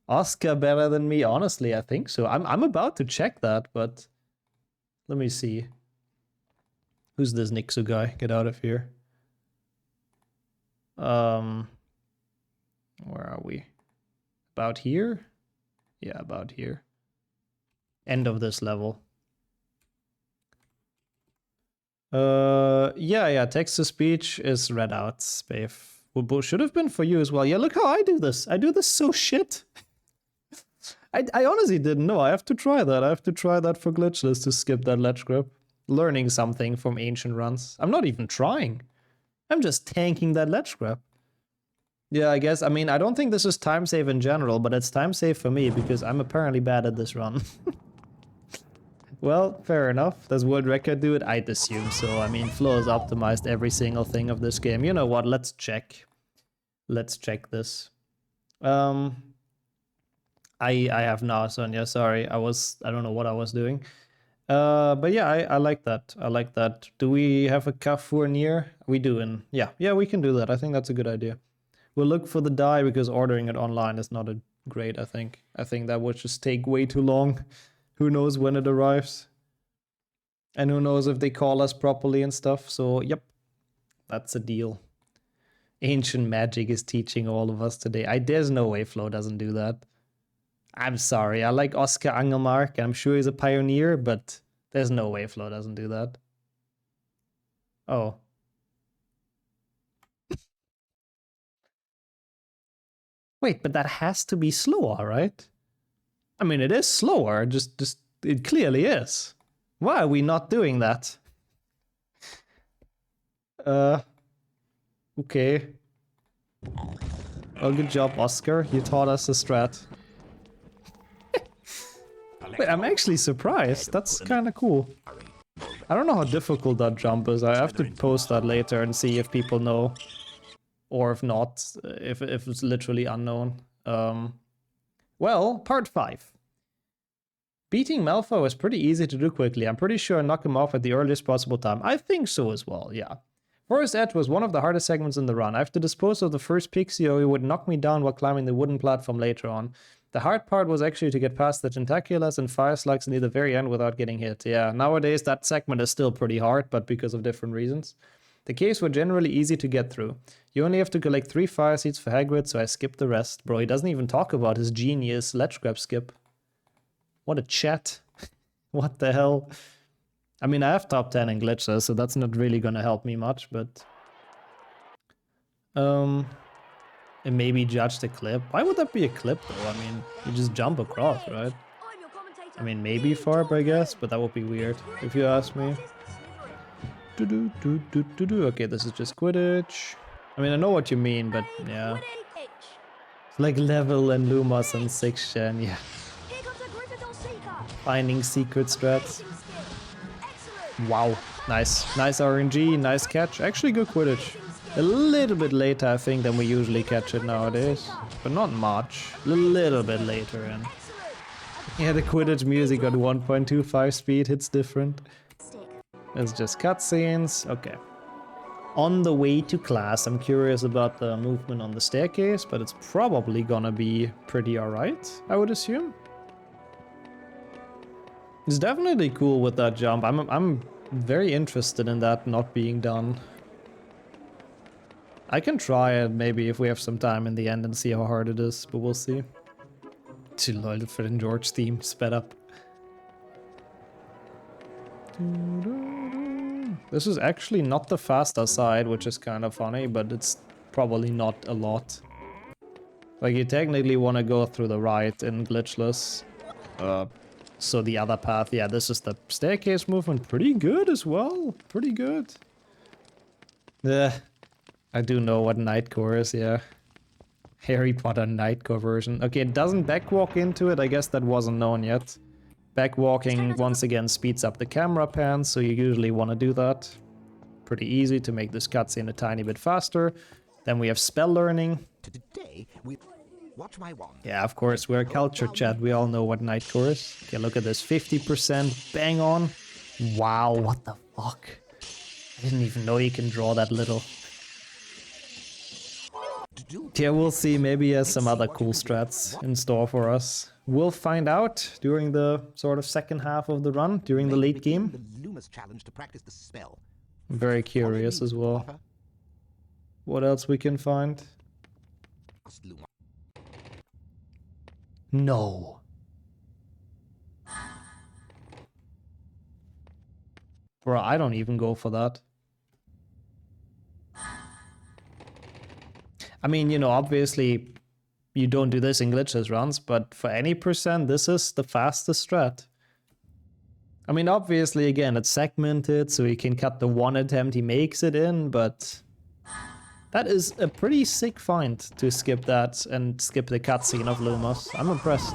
Oskar better than me? Honestly, I think so. I'm about to check that, but... Let me see. Who's this Nixu guy? Get out of here. Where are we? About here? Yeah, about here. End of this level. Yeah, text-to-speech is read out, Spave. Well, should have been for you as well. Yeah, look how I do this. I do this so shit. I honestly didn't know. I have to try that. I have to try that for Glitchless to skip that ledge grab. Learning something from ancient runs. I'm not even trying. I'm just tanking that ledge grab. Yeah, I guess. I mean, I don't think this is time save in general, but it's time save for me because I'm apparently bad at this run. Well, fair enough. Does world record do it? I'd assume so. I mean, Flo has optimized every single thing of this game. You know what? Let's check. Let's check this. I have now, Sonia. Sorry, I don't know what I was doing. But yeah, I like that. I like that. Do we have a Carrefour near? We do. And yeah, we can do that. I think that's a good idea. We'll look for the die because ordering it online is not a great, I think. I think that would just take way too long. Who knows when it arrives? And who knows if they call us properly and stuff. So, yep, that's a deal. Ancient magic is teaching all of us today. There's no way Flo doesn't do that. I'm sorry. I like Oskar Angelmark. I'm sure he's a pioneer, but there's no way Flo doesn't do that. Oh. Wait, but that has to be slower, right? I mean, it is slower, just it clearly is. Why are we not doing that? Okay. Well, good job, Oskar. You taught us the strat. Wait, I'm actually surprised. That's kind of cool. I don't know how difficult that jump is. I have to post that later and see if people know. Or if not, if it's literally unknown. Well, part 5. Beating Malfoy was pretty easy to do quickly. I'm pretty sure I knocked him off at the earliest possible time. I think so as well, yeah. Forest Edge was one of the hardest segments in the run. I have to dispose of the first pixie or he would knock me down while climbing the wooden platform later on. The hard part was actually to get past the tentaculars and fire slugs near the very end without getting hit. Yeah, nowadays that segment is still pretty hard, but because of different reasons. The caves were generally easy to get through. You only have to collect 3 fire seeds for Hagrid, so I skipped the rest. Bro, he doesn't even talk about his genius ledge grab skip. What a chat. What the hell? I mean, I have top 10 in Glitchless, so that's not really gonna help me much, but... And maybe judge the clip. Why would that be a clip, though? I mean, you just jump across, right? I mean, maybe Farb, I guess, but that would be weird, if you ask me. Okay, this is just Quidditch. I mean, I know what you mean, but yeah. It's like Level and Lumos and 6th gen, yeah. Finding secret strats. Wow, nice. Nice RNG, nice catch. Actually good Quidditch. A little bit later, I think, than we usually catch it nowadays. But not much. A little bit later, and... Yeah, the Quidditch music at 1.25 speed hits different. It's just cutscenes. Okay. On the way to class, I'm curious about the movement on the staircase, but it's probably gonna be pretty alright, I would assume. It's definitely cool with that jump. I'm very interested in that not being done. I can try it maybe if we have some time in the end and see how hard it is, but we'll see. Too loyal for the George theme, sped up. This is actually not the faster side, which is kind of funny, but it's probably not a lot. Like, you technically want to go through the right in Glitchless. So the other path, yeah, this is the staircase movement. Pretty good as well. Pretty good. Yeah, I do know what Nightcore is, yeah. Harry Potter Nightcore version. Okay, it doesn't backwalk into it. I guess that wasn't known yet. Backwalking, once again, speeds up the camera pan, so you usually want to do that. Pretty easy to make this cutscene a tiny bit faster. Then we have spell learning. Today, we watch my wand. Yeah, of course, we're a culture chat. We all know what Nightcore is. Okay, look at this. 50%, bang on. Wow, what the fuck? I didn't even know you can draw that little. Yeah, we'll see. Maybe he has some other cool strats in store for us. We'll find out during the sort of second half of the run, during the late game. The Loomis challenge to practice the spell. I'm very curious as well. What else we can find? No. Bro, I don't even go for that. I mean, you know, obviously you don't do this in Glitchless runs, but for any percent, this is the fastest strat. I mean, obviously, again, it's segmented, so he can cut the one attempt he makes it in, but that is a pretty sick find to skip that and skip the cutscene of Lumos. I'm impressed.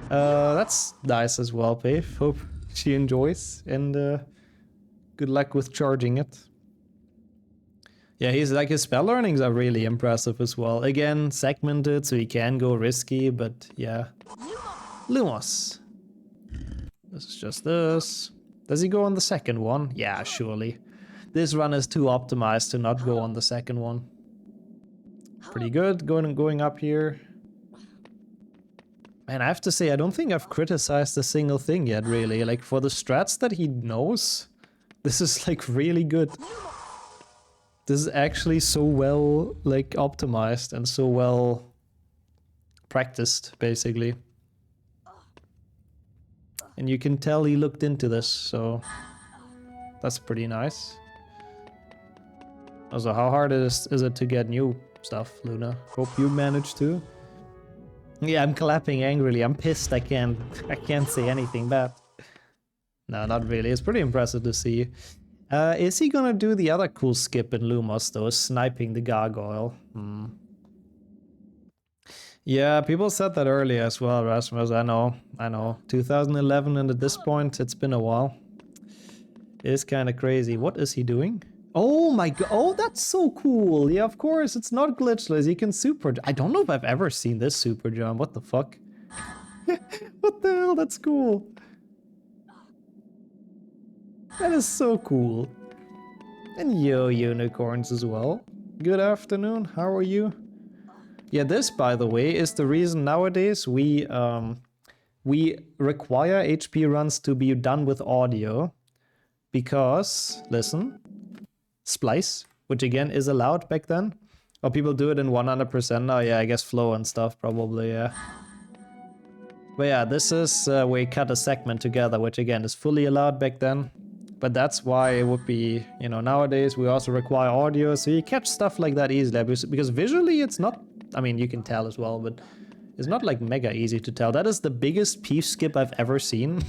That's nice as well, Pave. Hope she enjoys, and good luck with charging it. Yeah, he's like, his spell learnings are really impressive as well. Again, segmented, so he can go risky, but yeah. Lumos. This is just this. Does he go on the second one? Yeah, surely. This run is too optimized to not go on the second one. Pretty good, going up here. Man, I have to say, I don't think I've criticized a single thing yet, really. Like, for the strats that he knows, this is, like, really good. This is actually so well, like, optimized and so well practiced, basically. And you can tell he looked into this, so that's pretty nice. Also, how hard is it to get new stuff, Luna? Hope you managed to. Yeah, I'm clapping angrily. I'm pissed. I can't say anything bad. No, not really. It's pretty impressive to see. Is he gonna do the other cool skip in Lumos, though, sniping the gargoyle? Yeah, people said that earlier as well, Rasmus. I know. 2011, and at this point, it's been a while. It's kind of crazy. What is he doing? Oh my god. Oh, that's so cool. Yeah, of course. It's not glitchless. He can super... I don't know if I've ever seen this super jump. What the fuck? What the hell? That's cool. That is so cool. And yo, unicorns as well. Good afternoon. How are you? Yeah, this, by the way, is the reason nowadays we require HP runs to be done with audio. Because, listen, splice, which again is allowed back then. Or people do it in 100% now. Yeah, I guess flow and stuff probably, yeah. But yeah, this is where you cut a segment together, which again is fully allowed back then. But that's why it would be, you know, nowadays we also require audio, so you catch stuff like that easily. Because visually it's not, I mean, you can tell as well, but it's not like mega easy to tell. That is the biggest piece skip I've ever seen.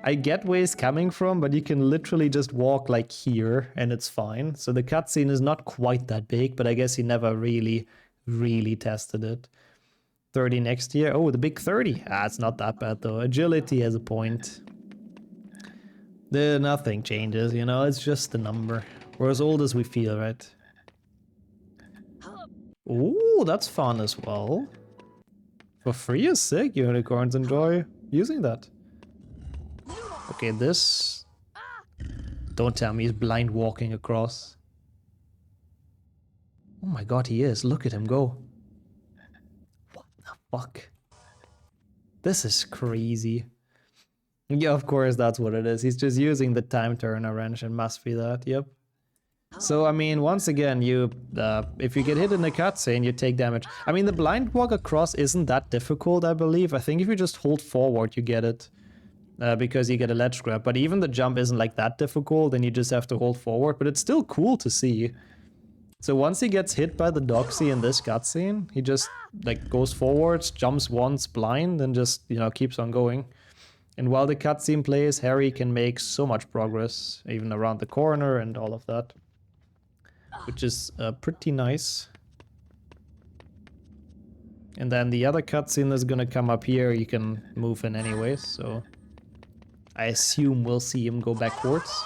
I get where he's coming from, but you can literally just walk like here and it's fine. So the cutscene is not quite that big, but I guess he never really tested it. 30 next year. Oh, the big 30. Ah, it's not that bad though. Agility has a point. Nothing changes, you know, it's just a number. We're as old as we feel, right? Ooh, that's fun as well. For free is sick. Unicorns enjoy using that. Okay, this... Don't tell me he's blind walking across. Oh my god, he is. Look at him go. What the fuck? This is crazy. Yeah, of course, that's what it is. He's just using the time turner wrench. It must be that, yep. So, I mean, once again, you if you get hit in the cutscene, you take damage. I mean, the blind walk across isn't that difficult, I believe. I think if you just hold forward, you get it. Because you get a ledge grab. But even the jump isn't like that difficult, and you just have to hold forward. But it's still cool to see. So once he gets hit by the doxy in this cutscene, he just like goes forwards, jumps once blind, and just, you know, keeps on going. And while the cutscene plays, Harry can make so much progress, even around the corner and all of that, which is pretty nice. And then the other cutscene is gonna come up here. You can move in anyways, so I assume we'll see him go backwards.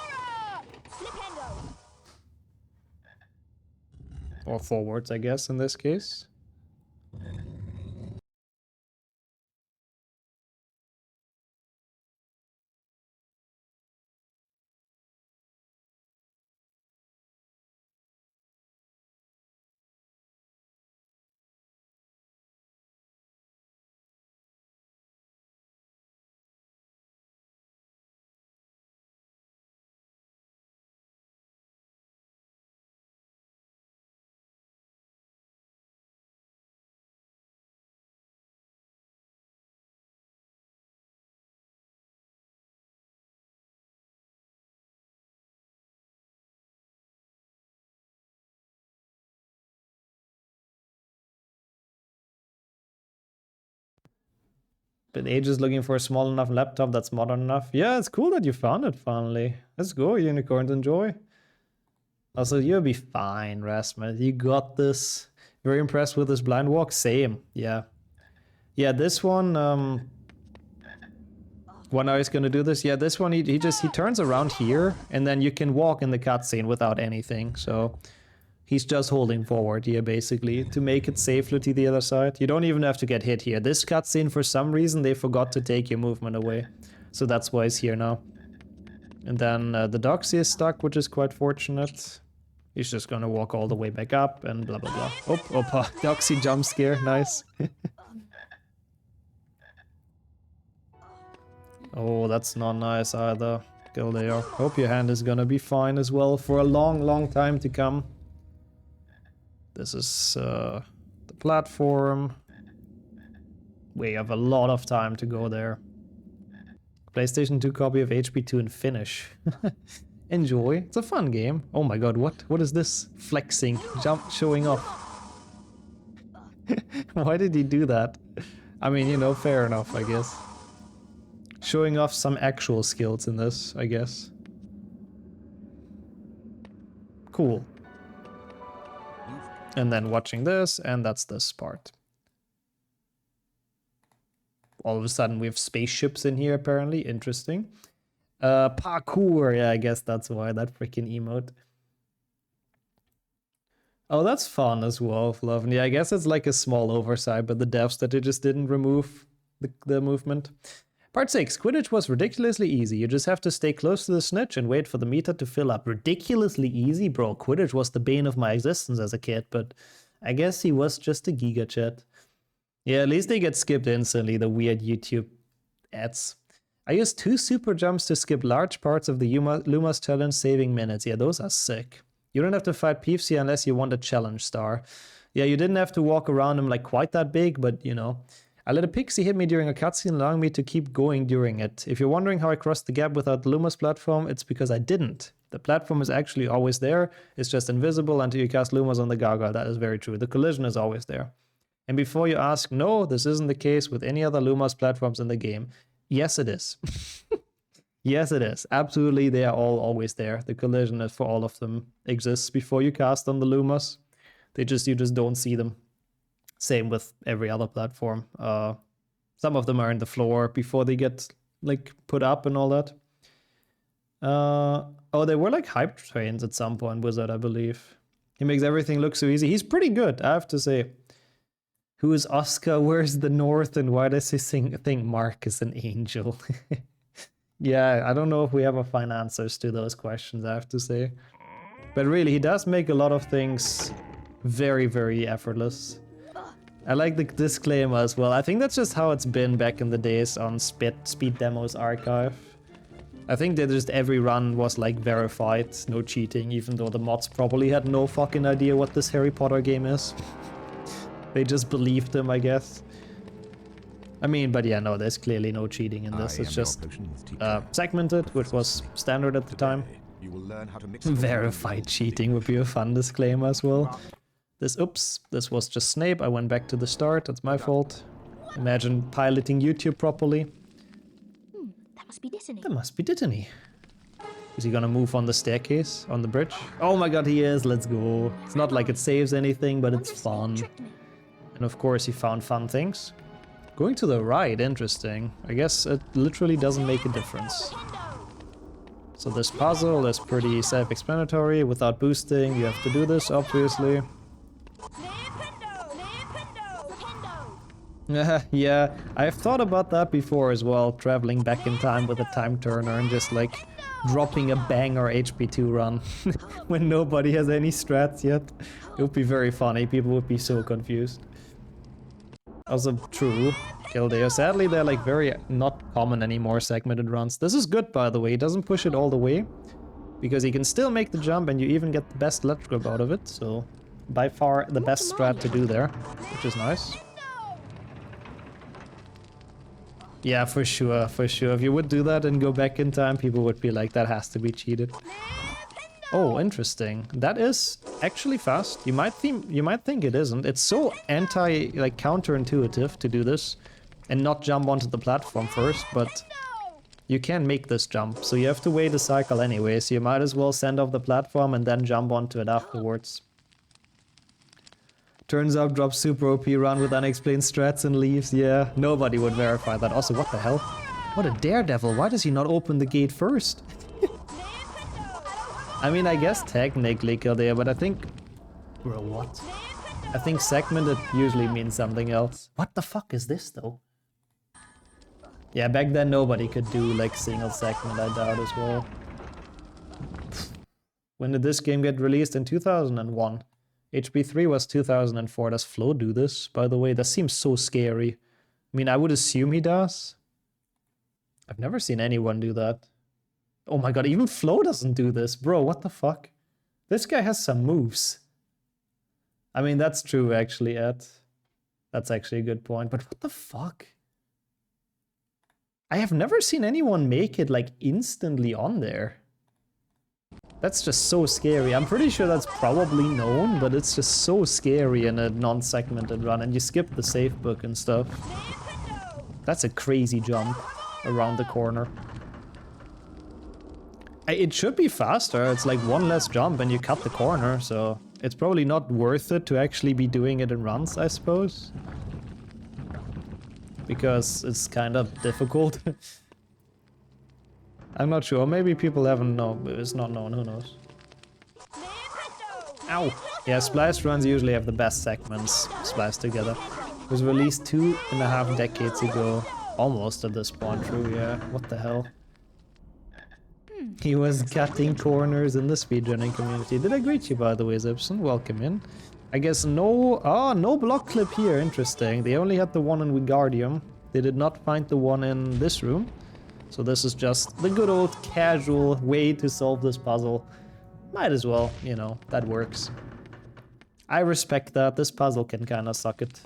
Or forwards, I guess, in this case. Been ages looking for a small enough laptop that's modern enough. Yeah, it's cool that you found it finally. Let's go, unicorns, enjoy. Also, you'll be fine, Rasmus. You got this. Very impressed with this blind walk. Same, yeah. Yeah, this one, when I was gonna do this, yeah, this one, he turns around here, and then you can walk in the cutscene without anything, so he's just holding forward here, basically, to make it safely to the other side. You don't even have to get hit here. This cutscene, for some reason, they forgot to take your movement away. So that's why he's here now. And then the doxy is stuck, which is quite fortunate. He's just gonna walk all the way back up and blah, blah, blah. Oh, opa, doxy jump scare, nice. Oh, that's not nice either. Go there. Hope your hand is gonna be fine as well for a long, long time to come. This is the platform. We have a lot of time to go there. PlayStation 2 copy of HP2 in Finnish. Enjoy. It's a fun game. Oh my god, what is this? Flexing, jump, showing off. Why did he do that? I mean, you know, fair enough, I guess. Showing off some actual skills in this, I guess. Cool. And then watching this, and that's this part. All of a sudden we have spaceships in here, apparently. Interesting. Parkour, yeah, I guess that's why, that freaking emote. Oh, that's fun as well, Love. Yeah, I guess it's like a small oversight, but the devs that they just didn't remove the movement. Part 6. Quidditch was ridiculously easy. You just have to stay close to the snitch and wait for the meter to fill up. Ridiculously easy? Bro, Quidditch was the bane of my existence as a kid, but I guess he was just a giga chat. Yeah, at least they get skipped instantly, the weird YouTube ads. I used 2 super jumps to skip large parts of the Lumas challenge, saving minutes. Yeah, those are sick. You don't have to fight Peevesy unless you want a challenge star. Yeah, you didn't have to walk around him like quite that big, but you know. I let a pixie hit me during a cutscene, allowing me to keep going during it. If you're wondering how I crossed the gap without the Lumas platform, it's because I didn't. The platform is actually always there. It's just invisible until you cast Lumas on the gargoyle. That is very true. The collision is always there. And before you ask, no, this isn't the case with any other Lumas platforms in the game. Yes, it is. Yes, it is. Absolutely, they are all always there. The collision is for all of them exists before you cast on the Lumas. You just don't see them. Same with every other platform. Some of them are in the floor before they get like put up and all that. Oh, they were like hype trains at some point, Wizard, I believe. He makes everything look so easy. He's pretty good, I have to say. Who is Oskar? Where's the North? And why does he think Mark is an angel? Yeah, I don't know if we ever find answers to those questions, I have to say. But really, he does make a lot of things very, very effortless. I like the disclaimer as well. I think that's just how it's been back in the days on Speed Demos archive. I think that just every run was like verified, no cheating, even though the mods probably had no fucking idea what this Harry Potter game is. They just believed them, I guess. I mean, but yeah, no, there's clearly no cheating in this. It's just segmented, which was standard at the time. You will learn how to mix Verified cheating would be a fun disclaimer as well. Oops, this was just Snape. I went back to the start. That's my fault. Imagine piloting YouTube properly. That must be Dittany. That must be Dittany. Is he gonna move on the staircase, on the bridge? Oh my god, he is. Let's go. It's not like it saves anything, but it's fun. And of course, he found fun things. Going to the right, interesting. I guess it literally doesn't make a difference. So this puzzle is pretty self-explanatory. Without boosting, you have to do this, obviously. Yeah, I've thought about that before as well, traveling back in time with a time turner and just like dropping a banger HP2 run when nobody has any strats yet. It would be very funny, people would be so confused. Also true, Kildare. Sadly, they're like very not common anymore, segmented runs. This is good, by the way. It doesn't push it all the way, because you can still make the jump and you even get the best ledge grip out of it. So by far the best strat to do there, which is nice. Yeah, for sure, for sure. If you would do that and go back in time, people would be like, that has to be cheated. Oh, interesting. That is actually fast. You might think it isn't. It's so like counterintuitive to do this and not jump onto the platform first, but you can make this jump. So you have to wait a cycle anyway, so you might as well send off the platform and then jump onto it afterwards. Turns out drops super OP run with unexplained strats and leaves. Yeah, nobody would verify that. Also, what the hell? What a daredevil. Why does he not open the gate first? I mean, I guess technically Kildare, but I think... Bro, what? I think segmented usually means something else. What the fuck is this, though? Yeah, back then nobody could do, like, single segment, I doubt as well. When did this game get released? In 2001. HP3 was 2004. Does Flo do this, by the way? That seems so scary. I mean, I would assume he does. I've never seen anyone do that. Oh my god, even Flo doesn't do this. Bro, what the fuck? This guy has some moves. I mean, that's true, actually, Ed. That's actually a good point. But what the fuck? I have never seen anyone make it, like, instantly on there. That's just so scary. I'm pretty sure that's probably known, but it's just so scary in a non-segmented run, and you skip the safe book and stuff. That's a crazy jump around the corner. It should be faster. It's like one less jump and you cut the corner, so it's probably not worth it to actually be doing it in runs, I suppose. Because it's kind of difficult. I'm not sure. Maybe people haven't known. It's not known. Who knows? Ow! Yeah, spliced runs usually have the best segments spliced together. It was released 2.5 decades ago. Almost at this point, true, yeah. What the hell? He was cutting corners in the speedrunning community. Did I greet you, by the way, Zipson? Welcome in. I guess no... Oh, no block clip here. Interesting. They only had the one in Wingardium. They did not find the one in this room. So this is just the good old casual way to solve this puzzle. Might as well, you know, that works. I respect that. This puzzle can kind of suck it.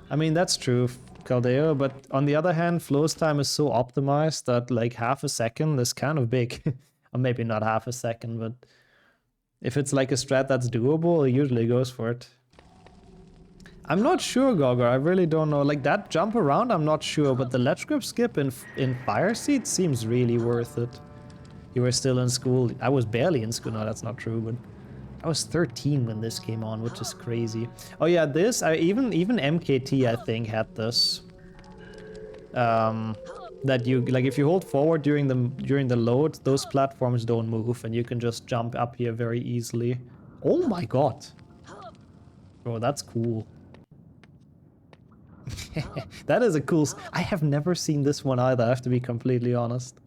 I mean, that's true, Caldeo, but on the other hand, Flo's time is so optimized that like half a second is kind of big. Or maybe not half a second, but if it's like a strat that's doable, it usually goes for it. I'm not sure, Gogger, I really don't know. Like that jump around, I'm not sure, but the ledge grip skip in Fire Seat seems really worth it. You were still in school. I was barely in school. No, that's not true, but I was 13 when this came on, which is crazy. Oh yeah, this, even MKT, I think, had this. That you, like, if you hold forward during the load, those platforms don't move, and you can just jump up here very easily. Oh my god. Bro, that's cool. That is a cool... I have never seen this one either, I have to be completely honest.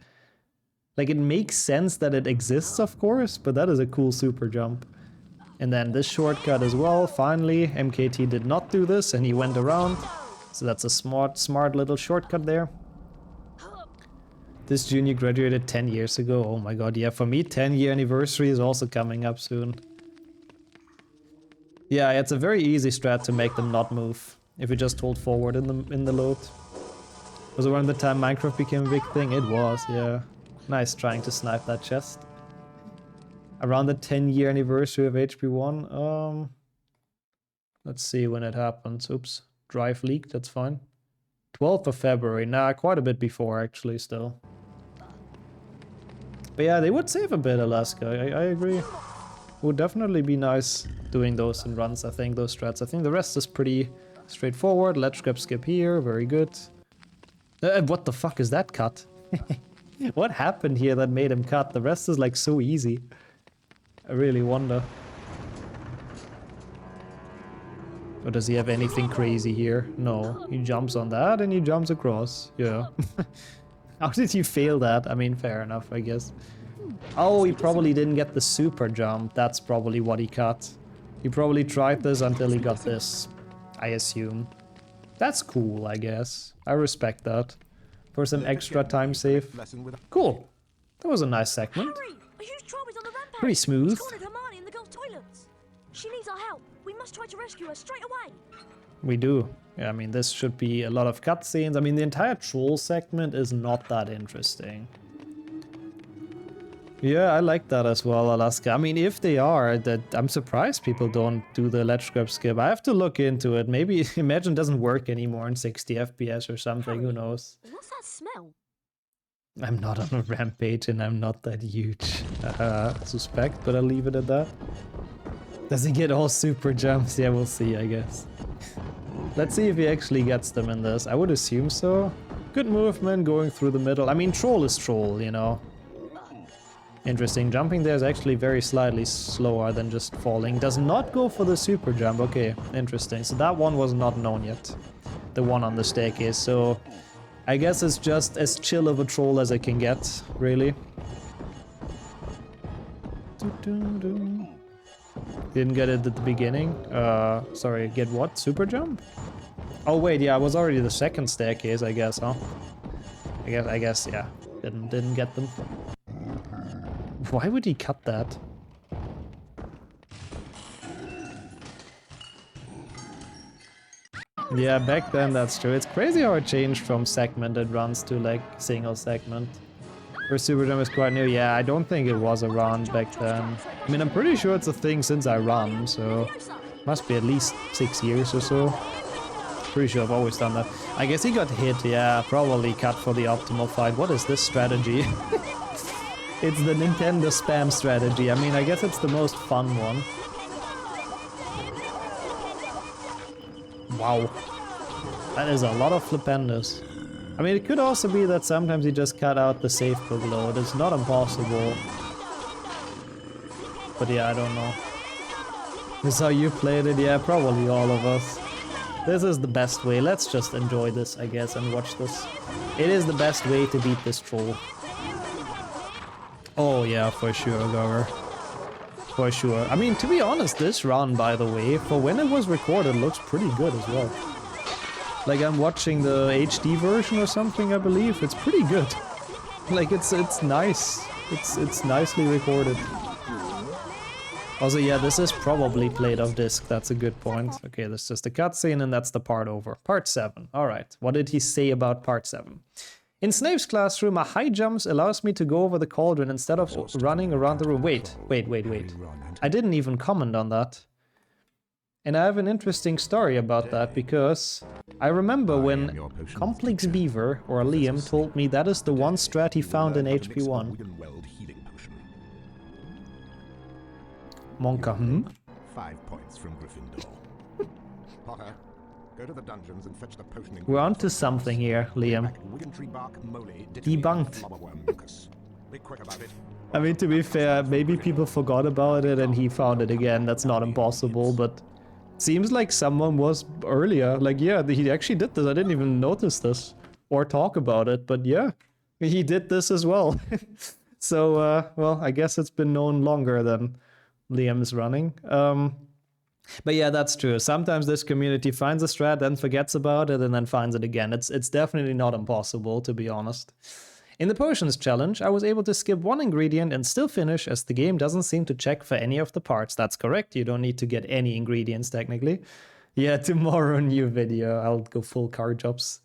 Like, it makes sense that it exists, of course, but that is a cool super jump. And then this shortcut as well, finally, MKT did not do this, and he went around. So that's a smart little shortcut there. This junior graduated 10 years ago. Oh my god, yeah, for me, 10-year anniversary is also coming up soon. Yeah, it's a very easy strat to make them not move. If you just hold forward in the load. Was it around the time Minecraft became a big thing? It was, yeah. Nice trying to snipe that chest. Around the 10-year anniversary of HP1. Let's see when it happens. Oops. Drive leaked, that's fine. 12th of February. Nah, quite a bit before actually still. But yeah, they would save a bit, Alaska. I agree. Would definitely be nice doing those in runs, I think, those strats. I think the rest is pretty straightforward. Ledge grab skip here, very good. What the fuck is that cut? What happened here that made him cut? The rest is like so easy. I really wonder. Or does he have anything crazy here? No. He jumps on that and he jumps across. Yeah. How did he fail that? I mean, fair enough, I guess. Oh, he probably didn't get the super jump. That's probably what he cut. He probably tried this until he got this, I assume. That's cool, I guess. I respect that. For some extra time save. Cool. That was a nice segment. Harry, a huge troll is on the rampage. Pretty smooth. He's cornered Hermione in the girls' toilets. She needs our help. We must try to rescue her straight away. We do. Yeah, I mean, this should be a lot of cutscenes. I mean, the entire troll segment is not that interesting. Yeah, I like that as well, Alaska. I mean, if they are, I'm surprised people don't do the ledge grab skip. I have to look into it. Maybe Imagine doesn't work anymore in 60 FPS or something. Who knows? What's that smell? I'm not on a rampage and I'm not that huge. Suspect, but I'll leave it at that. Does he get all super jumps? Yeah, we'll see, I guess. Let's see if he actually gets them in this. I would assume so. Good movement going through the middle. I mean, troll is troll, you know. Interesting. Jumping there is actually very slightly slower than just falling. Does not go for the super jump. Okay, interesting. So that one was not known yet. The one on the staircase. So I guess it's just as chill of a troll as I can get, really. Didn't get it at the beginning. Sorry, get what? Super jump? Oh wait, yeah, I was already the second staircase, I guess, huh? I guess, yeah. Didn't get them. Why would he cut that? Yeah, back then that's true. It's crazy how it changed from segmented runs to like single segment. First super jump is quite new. Yeah, I don't think it was around back then. I mean, I'm pretty sure it's a thing since I run, so must be at least 6 years or so. Pretty sure I've always done that. I guess he got hit. Yeah, probably cut for the optimal fight. What is this strategy? It's the Nintendo spam strategy. I mean, I guess it's the most fun one. Wow. That is a lot of flipenders. I mean, it could also be that sometimes you just cut out the safe below. It is not impossible. But yeah, I don't know. This is how you played it? Yeah, probably all of us. This is the best way. Let's just enjoy this, I guess, and watch this. It is the best way to beat this troll. Oh yeah, for sure, Gover. For sure. I mean, to be honest, this run, by the way, for when it was recorded, looks pretty good as well. Like, I'm watching the HD version or something, I believe. It's pretty good. Like, it's nice. It's nicely recorded. Also, yeah, this is probably played off disc. That's a good point. Okay, that's just a cutscene, and that's the part over. Part 7. Alright, what did he say about part 7? In Snape's classroom, a high jump allows me to go over the cauldron instead of running around the room. Wait. I didn't even comment on that. And I have an interesting story about that, because I remember when Complex Beaver, or Liam, told me that is the one strat he found in HP1. Monka, 5 points from Gryffindor. Potter, go to the dungeons and fetch the potion. We're onto something here, Liam. Debunked. Be quick about it. I mean, to be fair, maybe people forgot about it and he found it again. That's not impossible, but seems like someone was earlier. Like, yeah, he actually did this. I didn't even notice this or talk about it, but yeah, he did this as well. So, well, I guess it's been known longer than Liam's running. But yeah, that's true. Sometimes this community finds a strat, then forgets about it, and then finds it again. It's definitely not impossible, to be honest. In the potions challenge, I was able to skip one ingredient and still finish, as the game doesn't seem to check for any of the parts. That's correct, you don't need to get any ingredients technically. Yeah, tomorrow new video, I'll go full car jobs.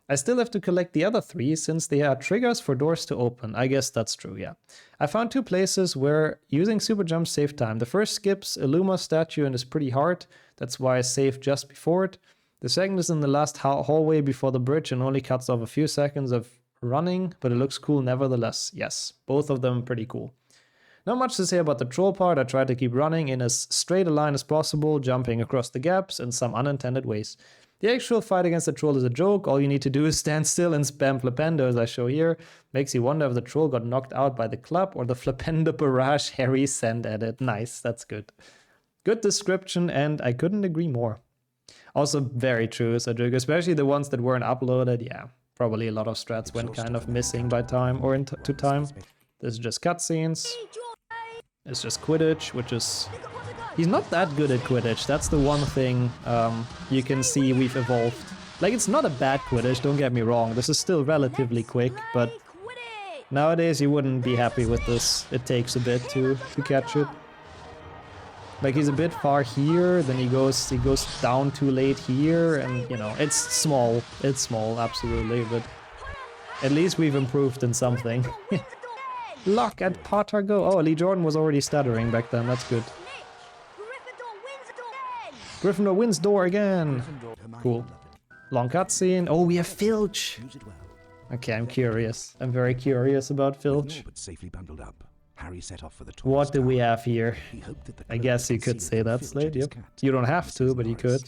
I still have to collect the other 3 since they are triggers for doors to open. I guess that's true, yeah. I found 2 places where using super jumps save time. The first skips a Luma statue and is pretty hard. That's why I saved just before it. The second is in the last hallway before the bridge and only cuts off a few seconds of running, but it looks cool nevertheless. Yes, both of them pretty cool. Not much to say about the troll part. I tried to keep running in as straight a line as possible, jumping across the gaps in some unintended ways. The actual fight against the troll is a joke. All you need to do is stand still and spam Flipendo as I show here. Makes you wonder if the troll got knocked out by the club or the Flipendo barrage Harry sent at it. Nice, that's good. Good description, and I couldn't agree more. Also very true, Cedric, especially the ones that weren't uploaded. Yeah, probably a lot of strats went kind of missing by time or into time. This is just cutscenes. It's just Quidditch, which is... He's not that good at Quidditch. That's the one thing you can see we've evolved. Like, it's not a bad Quidditch, don't get me wrong. This is still relatively quick, but nowadays you wouldn't be happy with this. It takes a bit to catch it. Like, he's a bit far here, then he goes down too late here, and, you know, it's small. It's small, absolutely, but at least we've improved in something. Lock at Potter go. Oh, Lee Jordan was already stuttering back then. That's good. Gryffindor wins door again. Cool. Long cutscene. Oh, we have Filch. Okay, I'm curious. I'm very curious about Filch. What do we have here? I guess you could say that, Slade. Yep. You don't have to, but you could.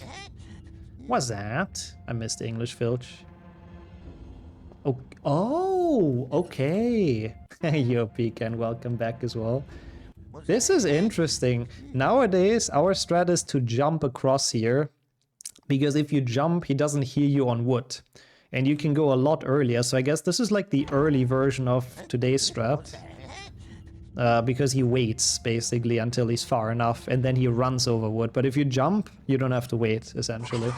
What's that? I missed English Filch. Oh, okay. Yo, Pecan, welcome back as well. This is interesting. Nowadays, our strat is to jump across here, because if you jump, he doesn't hear you on wood. And you can go a lot earlier, so I guess this is like the early version of today's strat. Because he waits, basically, until he's far enough, and then he runs over wood. But if you jump, you don't have to wait, essentially.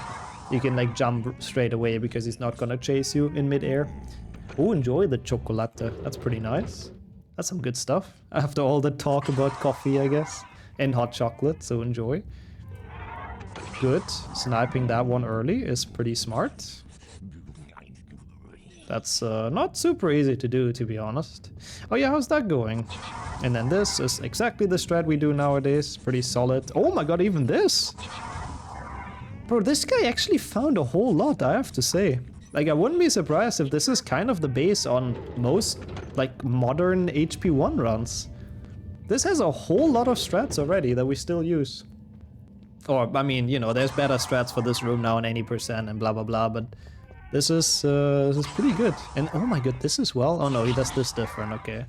You can, like, jump straight away, because he's not gonna chase you in midair. Oh, enjoy the chocolate. That's pretty nice. That's some good stuff. After all the talk about coffee, I guess. And hot chocolate, so enjoy. Good. Sniping that one early is pretty smart. That's not super easy to do, to be honest. Oh yeah, how's that going? And then this is exactly the strat we do nowadays. Pretty solid. Oh my god, even this! Bro, this guy actually found a whole lot, I have to say. Like, I wouldn't be surprised if this is kind of the base on most, like, modern HP1 runs. This has a whole lot of strats already that we still use. Or, I mean, you know, there's better strats for this room now in any percent and blah blah blah, but this is pretty good. And oh my god, this as well? Oh no, he does this different, okay.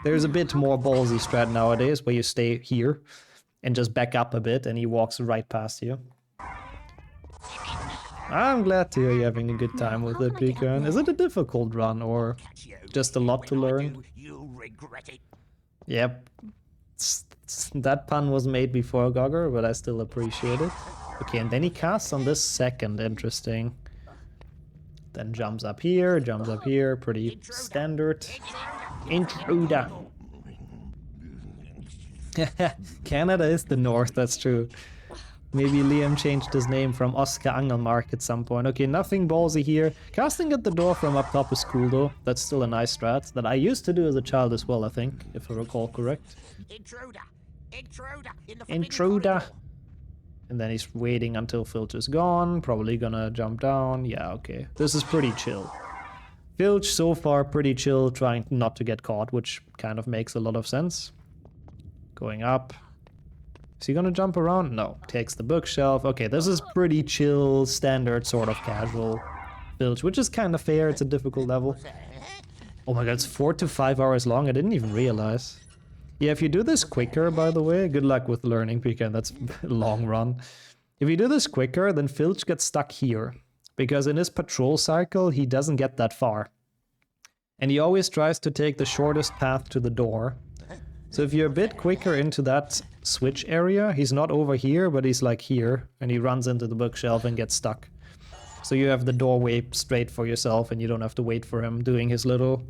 There's a bit more ballsy strat nowadays where you stay here and just back up a bit and he walks right past you. I'm glad to hear you're having a good time with it, Pecan. Is it a difficult run or just a lot to learn? Yep. That pun was made before Gogger, but I still appreciate it. Okay, and then he casts on this second, interesting. Then jumps up here, pretty standard. Intruder. Canada is the north, that's true. Maybe Liam changed his name from Oskar Angelmark at some point. Okay, nothing ballsy here. Casting at the door from up top is cool though. That's still a nice strat that I used to do as a child as well, I think, if I recall correct. Intruder! And then he's waiting until Filch is gone. Probably gonna jump down. Yeah, okay. This is pretty chill. Filch so far pretty chill, trying not to get caught, which kind of makes a lot of sense. Going up. Is he gonna jump around? No. Takes the bookshelf. Okay, this is pretty chill, standard, sort of casual Filch, which is kind of fair. It's a difficult level. Oh my god, it's 4 to 5 hours long. I didn't even realize. Yeah, if you do this quicker, by the way, good luck with learning, Pecan. That's a long run. If you do this quicker, then Filch gets stuck here. Because in his patrol cycle, he doesn't get that far. And he always tries to take the shortest path to the door. So if you're a bit quicker into that switch area, he's not over here, but he's like here, and he runs into the bookshelf and gets stuck. So you have the doorway straight for yourself, and you don't have to wait for him doing his little...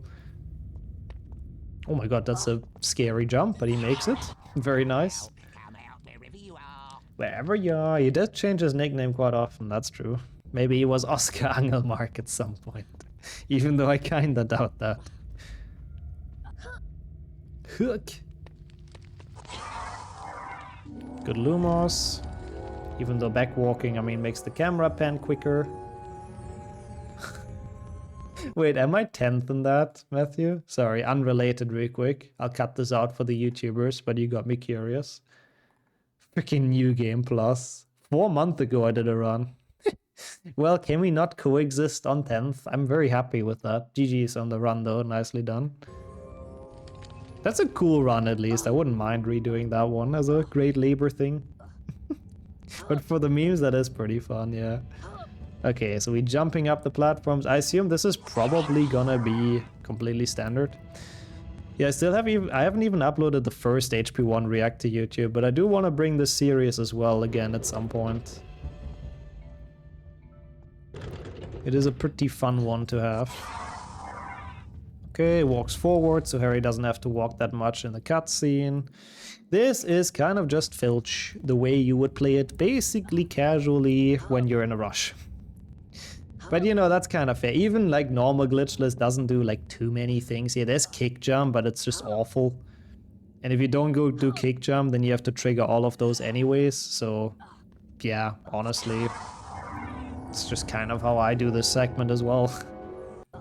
Oh my god, that's a scary jump, but he makes it. Very nice. Wherever you are. He does change his nickname quite often, that's true. Maybe he was Oskar Angelmark at some point. Even though I kinda doubt that. Hook. Good Lumos. Even though backwalking, I mean, makes the camera pan quicker. Wait, am I 10th in that, Matthew? Sorry, unrelated real quick. I'll cut this out for the YouTubers, but you got me curious. Freaking New Game Plus. 4 months ago I did a run. Well, can we not coexist on 10th? I'm very happy with that. GG's on the run though, nicely done. That's a cool run at least. I wouldn't mind redoing that one as a great labor thing. But for the memes, that is pretty fun, yeah. Okay, so we're jumping up the platforms. I assume this is probably gonna be completely standard. Yeah, I haven't even uploaded the first HP1 React to YouTube, but I do want to bring this series as well again at some point. It is a pretty fun one to have. Okay, walks forward, so Harry doesn't have to walk that much in the cutscene. This is kind of just Filch, the way you would play it basically casually when you're in a rush. But you know, that's kind of fair. Even like normal Glitchless doesn't do like too many things here. There's kick jump, but it's just awful. And if you don't go do kick jump, then you have to trigger all of those anyways. So yeah, honestly, it's just kind of how I do this segment as well.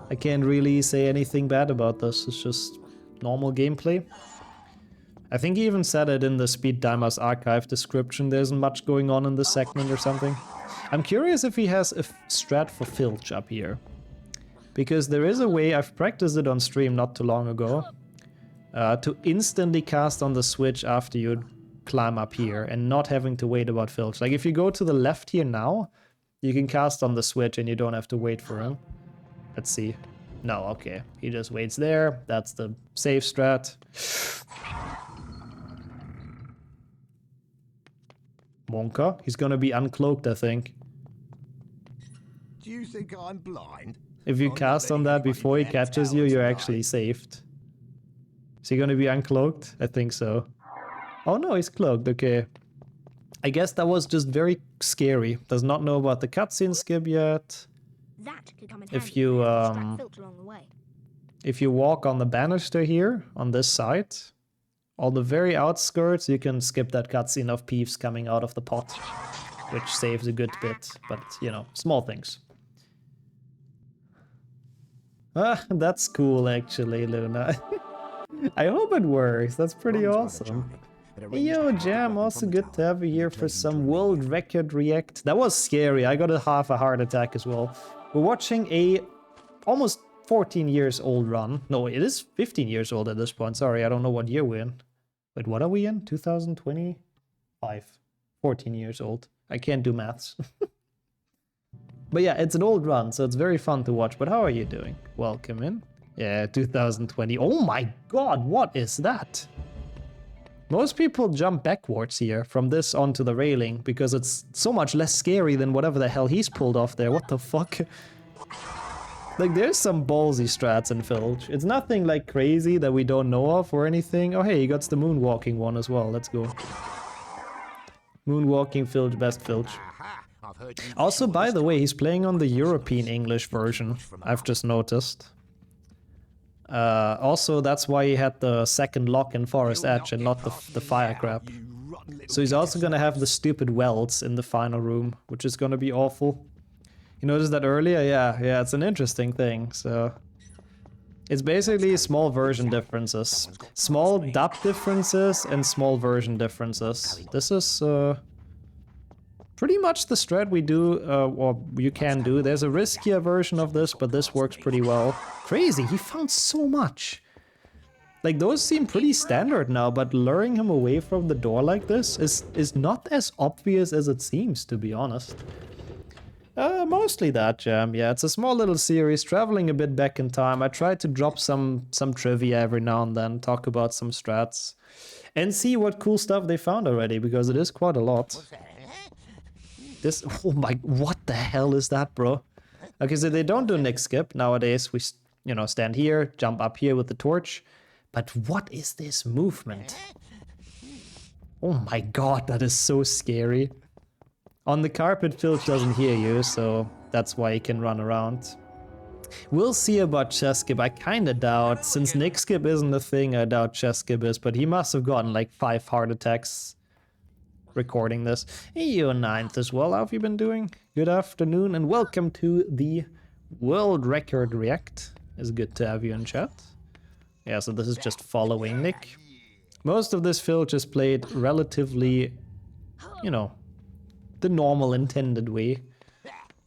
I can't really say anything bad about this. It's just normal gameplay. I think he even said it in the Speed Timers archive description. There isn't much going on in this segment or something. I'm curious if he has a strat for Filch up here. Because there is a way, I've practiced it on stream not too long ago, to instantly cast on the switch after you climb up here and not having to wait about Filch. Like if you go to the left here now, you can cast on the switch and you don't have to wait for him. Let's see. No, okay. He just waits there. That's the safe strat. Monka. He's gonna be uncloaked, I think. Do you think I'm blind? If you cast on that before he catches you, you're actually saved. Is he gonna be uncloaked? I think so. Oh no, he's cloaked, okay. I guess that was just very scary. Does not know about the cutscene skip yet. That could come in If handy you, to distract Filch along the way. If you walk on the banister here, on this side, on the very outskirts, you can skip that cutscene of Peeves coming out of the pot, which saves a good bit, but, you know, small things. Ah, that's cool, actually, Luna. I hope it works. That's pretty awesome. Hey, yo, Jam, also good to have you here for some world record react. That was scary. I got a half a heart attack as well. We're watching a almost 14 years old run. No, it is 15 years old at this point. Sorry, I don't know what year we're in. Wait, what are we in? 2025. 14 years old. I can't do maths. But yeah, it's an old run, so it's very fun to watch. But how are you doing? Welcome in. Yeah, 2020. Oh my god, what is that? Most people jump backwards here from this onto the railing because it's so much less scary than whatever the hell he's pulled off there. What the fuck? Like, there's some ballsy strats in Filch. It's nothing like crazy that we don't know of or anything. Oh hey, he got the moonwalking one as well. Let's go. Moonwalking Filch, best Filch. Also, by the way, he's playing on the European English version. I've just noticed. Also, that's why he had the second lock in Forest Edge and not the fire crab. So he's also gonna have the stupid welds in the final room, which is gonna be awful. You noticed that earlier? Yeah, it's an interesting thing, so... It's basically small version differences. Small dub differences and small version differences. This is pretty much the strat we do, or you can do. There's a riskier version of this, but this works pretty well. Crazy, he found so much. Like, those seem pretty standard now, but luring him away from the door like this is not as obvious as it seems, to be honest. Mostly that, Jam. Yeah, it's a small little series, traveling a bit back in time. I tried to drop some trivia every now and then, talk about some strats, and see what cool stuff they found already, because it is quite a lot. This, oh my, what the hell is that, bro? Okay, so they don't do Nick skip nowadays. We, you know, stand here, jump up here with the torch. But what is this movement? Oh my god, that is so scary. On the carpet, Filch doesn't hear you, so That's why he can run around. We'll see about chess skip. I kinda doubt, since Nick skip isn't a thing, I doubt chess skip is, but he must have gotten like 5 heart attacks recording this. Hey, you're 9th as well. How have you been doing? Good afternoon and welcome to the World Record React. It's good to have you in chat. Yeah, so this is just following Nick. Most of this filch is played relatively, you know, the normal intended way.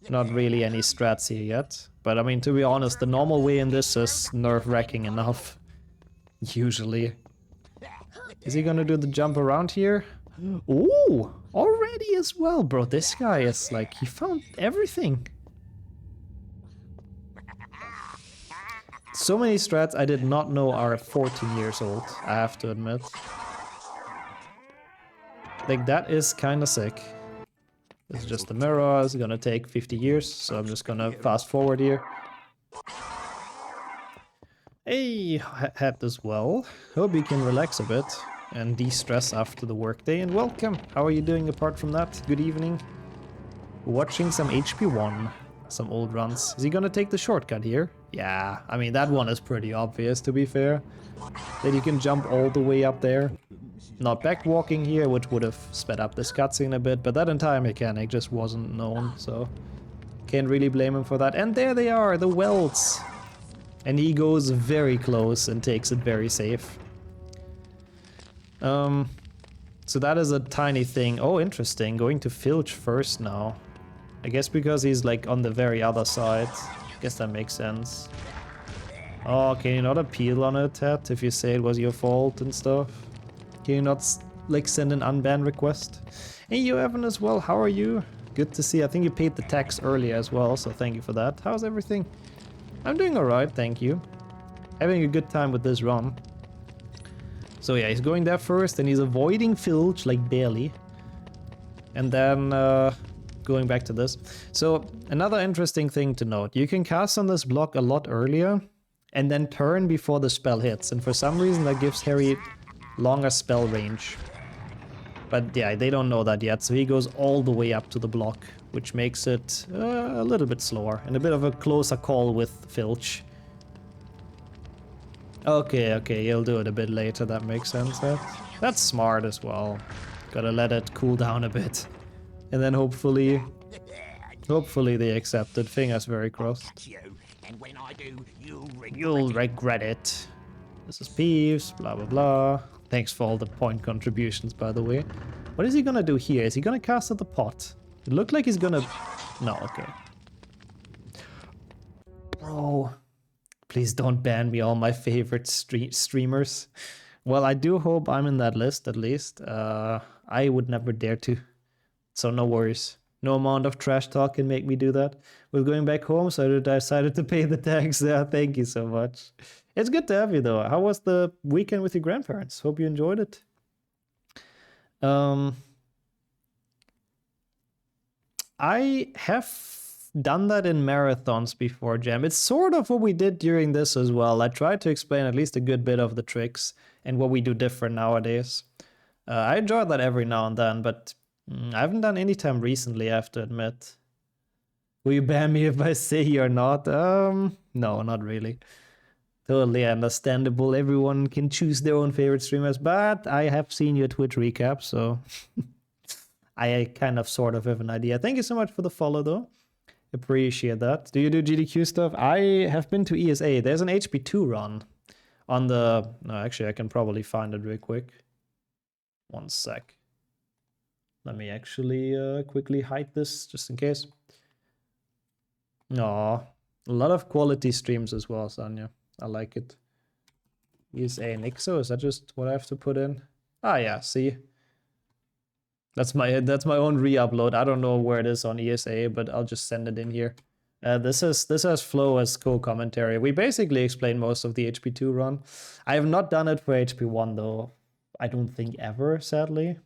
Not really any strats here yet. But I mean, to be honest, the normal way in this is nerve-wracking enough. Usually. Is he gonna do the jump around here? Ooh, already as well, bro. This guy is like, he found everything. So many strats I did not know are 14 years old, I have to admit. Like, that is kinda sick. This is just the mirror, it's gonna take 50 years, so I'm just gonna fast forward here. Hey, hat as well. Hope you can relax a bit and de-stress after the workday, and welcome! How are you doing apart from that? Good evening. Watching some HP1, some old runs. Is he gonna take the shortcut here? Yeah, I mean that one is pretty obvious to be fair. That you can jump all the way up there. Not back walking here, which would have sped up this cutscene a bit, but that entire mechanic just wasn't known, so can't really blame him for that. And there they are, the welts! And he goes very close and takes it very safe. So that is a tiny thing. Oh, interesting. Going to Filch first now. I guess because he's like on the very other side. Guess that makes sense. Oh, can you not appeal on it, Ted, if you say it was your fault and stuff? Can you not like send an unban request? Hey, you Evan as well. How are you? Good to see. I think you paid the tax earlier as well, so thank you for that. How's everything? I'm doing alright, thank you. Having a good time with this run. So yeah, he's going there first and he's avoiding Filch, like barely. And then going back to this. So another interesting thing to note. You can cast on this block a lot earlier and then turn before the spell hits. And for some reason that gives Harry longer spell range. But yeah, they don't know that yet. So he goes all the way up to the block, which makes it a little bit slower and a bit of a closer call with Filch. Okay, he'll do it a bit later, that makes sense. That's smart as well. Gotta let it cool down a bit. And then hopefully they accept it. Fingers very crossed. You'll regret it. This is Peeves, blah blah blah. Thanks for all the point contributions, by the way. What is he gonna do here? Is he gonna cast at the pot? It looked like he's gonna... No, okay. Bro. Please don't ban me, all my favorite streamers. Well, I do hope I'm in that list, at least. I would never dare to. So no worries. No amount of trash talk can make me do that. We're going back home, so I decided to pay the tax. Yeah, thank you so much. It's good to have you, though. How was the weekend with your grandparents? Hope you enjoyed it. I have done that in marathons before, Jam. It's sort of what we did during this as well. I tried to explain at least a good bit of the tricks and what we do different nowadays. I enjoy that every now and then, but I haven't done any time recently, I have to admit. Will you ban me if I say you're not? No, not really. Totally understandable. Everyone can choose their own favorite streamers, but I have seen your Twitch recap, so I kind of sort of have an idea. Thank you so much for the follow, though. Appreciate that. Do you do GDQ stuff? I have been to ESA. There's an HP2 run on the... No, actually, I can probably find it real quick. One sec. Let me actually quickly hide this, just in case. Aw, a lot of quality streams as well, Sanya. I like it. ESA Nixo, is that just what I have to put in? Ah, yeah, see? That's my own re-upload. I don't know where it is on ESA, but I'll just send it in here. This has Flo as co-commentary. We basically explain most of the HP2 run. I have not done it for HP1 though. I don't think ever, sadly.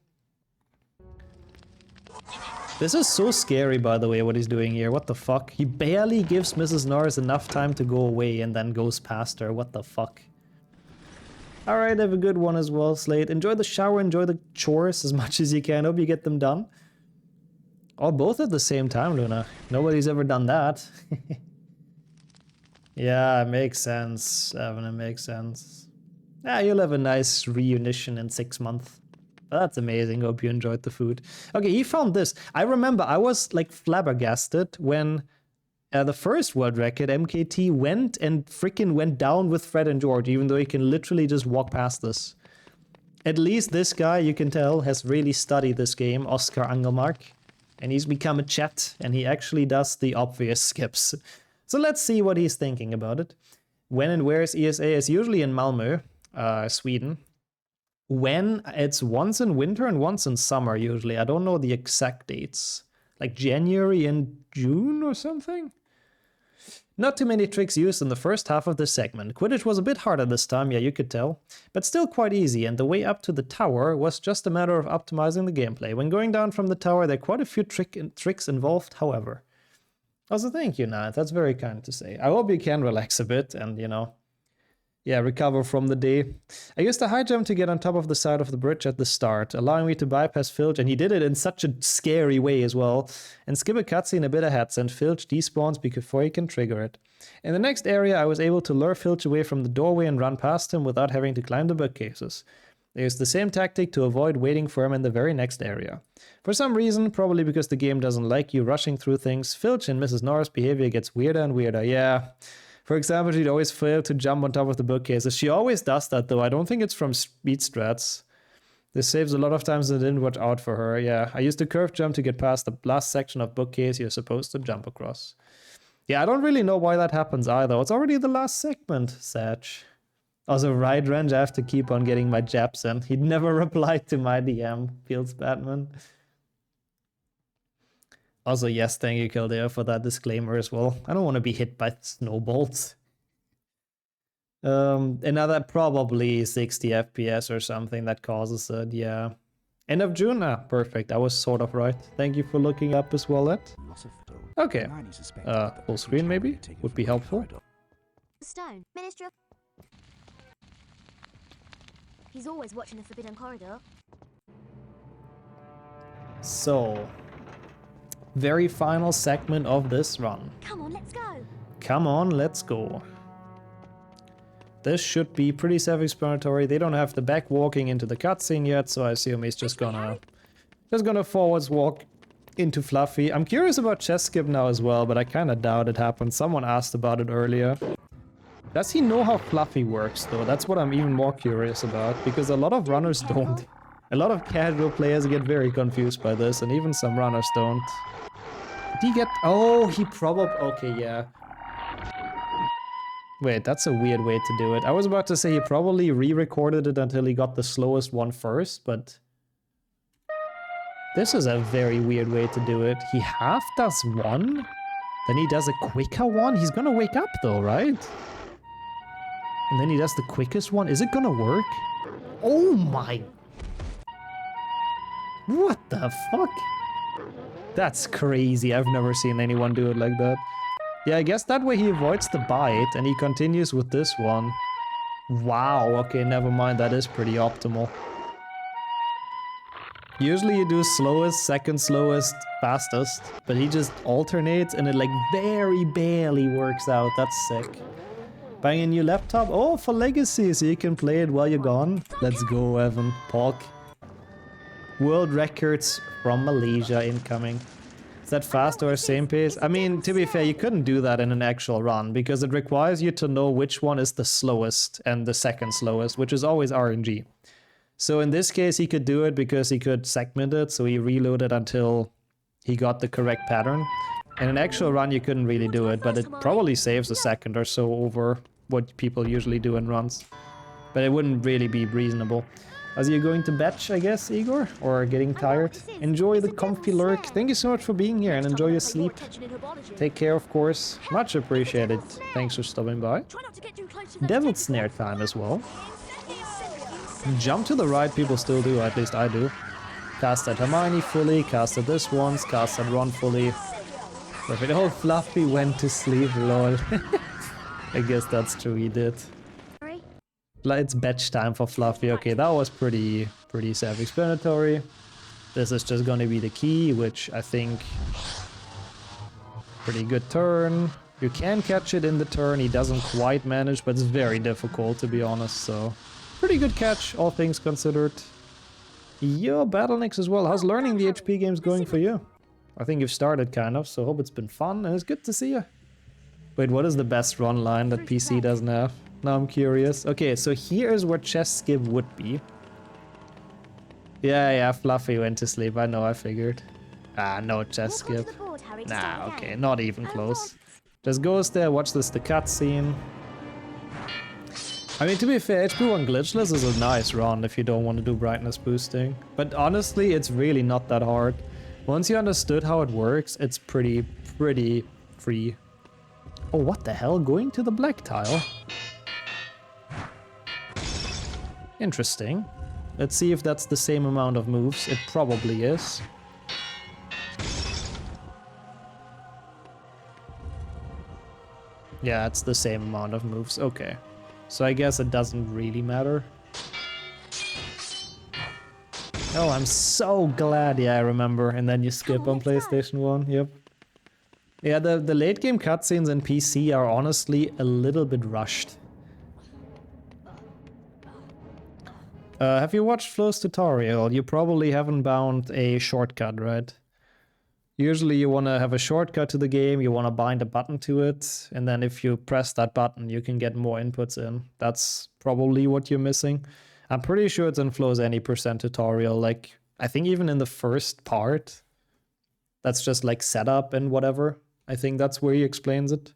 This is so scary, by the way, what he's doing here. What the fuck? He barely gives Mrs. Norris enough time to go away and then goes past her. What the fuck? Alright, have a good one as well, Slate. Enjoy the shower, enjoy the chores as much as you can. Hope you get them done. Oh, both at the same time, Luna. Nobody's ever done that. Yeah, it makes sense, Evan, it makes sense. Yeah, you'll have a nice reunition in 6 months. That's amazing, hope you enjoyed the food. Okay, he found this. I remember I was like flabbergasted when the first world record, MKT, went and freaking went down with Fred and George, even though he can literally just walk past this. At least this guy, you can tell, has really studied this game, Oskar Angelmark. And he's become a chat, and he actually does the obvious skips. So let's see what he's thinking about it. When and where is ESA? It's usually in Malmö, Sweden. When? It's once in winter and once in summer, usually. I don't know the exact dates. Like January and June or something? Not too many tricks used in the first half of this segment. Quidditch was a bit harder this time, yeah, you could tell. But still quite easy, and the way up to the tower was just a matter of optimizing the gameplay. When going down from the tower, there are quite a few tricks involved, however. Also, thank you, Nat. That's very kind to say. I hope you can relax a bit and, you know, yeah, recover from the day. I used a high jump to get on top of the side of the bridge at the start, allowing me to bypass Filch, and he did it in such a scary way as well, and skip a cutscene a bit ahead, since Filch despawns before he can trigger it. In the next area, I was able to lure Filch away from the doorway and run past him without having to climb the bookcases. I used the same tactic to avoid waiting for him in the very next area. For some reason, probably because the game doesn't like you rushing through things, Filch and Mrs. Norris' behavior gets weirder and weirder, yeah. For example, she'd always fail to jump on top of the bookcases. She always does that, though. I don't think it's from speed strats. This saves a lot of times I didn't watch out for her. Yeah, I used a curve jump to get past the last section of bookcase you're supposed to jump across. Yeah, I don't really know why that happens either. It's already the last segment, Satch. Also, right, Range, I have to keep on getting my jabs in. He'd never replied to my DM, Fields Batman. Also, yes, thank you, Kildare, for that disclaimer as well. I don't want to be hit by snowballs. Another probably 60 FPS or something that causes it, yeah. End of June? Ah, perfect. I was sort of right. Thank you for looking up as well, Ed. Okay. Full screen maybe? Would be helpful. Stone, Minister. He's always watching the Forbidden Corridor. So, very final segment of this run. Come on, let's go. Come on, let's go. This should be pretty self-explanatory. They don't have the back walking into the cutscene yet, so I assume he's just gonna forwards walk into Fluffy. I'm curious about chess skip now as well, but I kind of doubt it happened. Someone asked about it earlier. Does he know how Fluffy works though? That's what I'm even more curious about, because a lot of runners don't. A lot of casual players get very confused by this, and even some runners don't. Did he get... Oh, he probably... Okay, yeah. Wait, that's a weird way to do it. I was about to say he probably re-recorded it until he got the slowest one first, but... This is a very weird way to do it. He half does one, then he does a quicker one. He's gonna wake up though, right? And then he does the quickest one. Is it gonna work? Oh my... What the fuck? That's crazy. I've never seen anyone do it like that. Yeah, I guess that way he avoids the bite and he continues with this one. Wow, okay, never mind. That is pretty optimal. Usually you do slowest, second slowest, fastest, but he just alternates and it like very barely works out. That's sick. Buying a new laptop? Oh, for Legacy, so you can play it while you're gone. Let's go, Evan. Pork. World records from Malaysia incoming. Is that fast or same pace? I mean, to be fair, you couldn't do that in an actual run because it requires you to know which one is the slowest and the second slowest, which is always RNG. So in this case, he could do it because he could segment it, so he reloaded until he got the correct pattern. In an actual run, you couldn't really do it, but it probably saves a second or so over what people usually do in runs. But it wouldn't really be reasonable. As you're going to batch, I guess, Igor? Or getting tired? Enjoy the comfy lurk. Thank you so much for being here and enjoy your sleep. Take care, of course. Much appreciated. Thanks for stopping by. Devil Snare time as well. Jump to the right, people still do, at least I do. Casted Hermione fully, casted this once, casted Ron fully. Perfect. Oh, Fluffy went to sleep, lol. I guess that's true, he did. It's batch time for Fluffy. Okay, that was pretty self-explanatory. This is just gonna be the key, which I think... Pretty good turn. You can catch it in the turn, he doesn't quite manage, but it's very difficult to be honest, so... Pretty good catch, all things considered. Yo, Battlenix as well. How's learning the HP games going for you? I think you've started kind of, so hope it's been fun and it's good to see you. Wait, what is the best run line that PC doesn't have? Now I'm curious. Okay, so here's where chess skip would be. Yeah, Fluffy went to sleep. I know, I figured. Ah, no chess skip. Nah, okay, not even close. Just goes there, watch the cutscene. I mean, to be fair, HP1 Glitchless is a nice run if you don't want to do brightness boosting. But honestly, it's really not that hard. Once you understood how it works, it's pretty free. Oh, what the hell? Going to the black tile? Interesting. Let's see if that's the same amount of moves. It probably is. Yeah, it's the same amount of moves. Okay. So I guess it doesn't really matter. Oh, I'm so glad. Yeah, I remember. And then you skip on PlayStation 1. Yep. Yeah, the late game cutscenes in PC are honestly a little bit rushed. Have you watched Flo's tutorial? You probably haven't bound a shortcut, right? Usually you want to have a shortcut to the game, you want to bind a button to it, and then if you press that button, you can get more inputs in. That's probably what you're missing. I'm pretty sure it's in Flo's any % tutorial. Like, I think even in the first part, that's just like setup and whatever. I think that's where he explains it.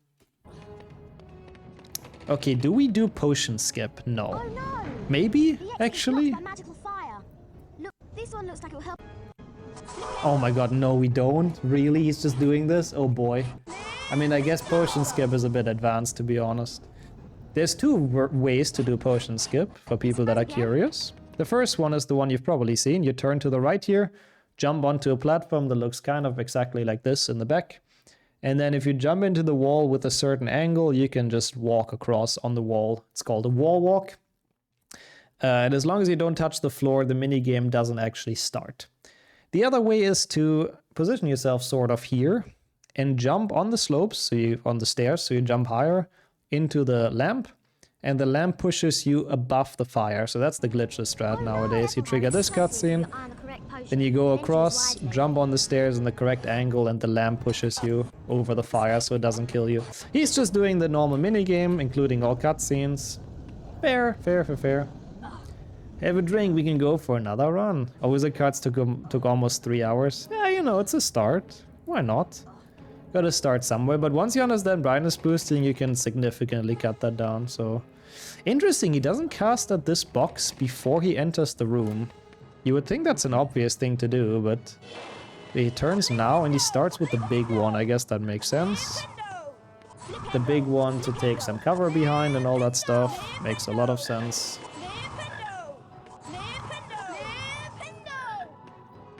Okay, do we do potion skip? No. Oh, no. Maybe, actually? Look, this one looks like it'll help. Oh my god, no we don't. Really? He's just doing this? Oh boy. I mean, I guess potion skip is a bit advanced, to be honest. There's two ways to do potion skip, for people that are curious. The first one is the one you've probably seen. You turn to the right here, jump onto a platform that looks kind of exactly like this in the back. And then if you jump into the wall with a certain angle, you can just walk across on the wall. It's called a wall walk. And as long as you don't touch the floor, the minigame doesn't actually start. The other way is to position yourself sort of here and jump on the slopes, so on the stairs, so you jump higher into the lamp, and the lamp pushes you above the fire. So that's the glitchless strat nowadays. You trigger this cutscene, then you go across, jump on the stairs in the correct angle, and the lamp pushes you over the fire so it doesn't kill you. He's just doing the normal minigame, including all cutscenes. Fair. Have a drink, we can go for another run. Oh, wizard cards took almost 3 hours. Yeah, you know, it's a start. Why not? Gotta start somewhere, but once you understand brightness boosting, you can significantly cut that down, so... Interesting, he doesn't cast at this box before he enters the room. You would think that's an obvious thing to do, but... He turns now and he starts with the big one, I guess that makes sense. The big one to take some cover behind and all that stuff. Makes a lot of sense.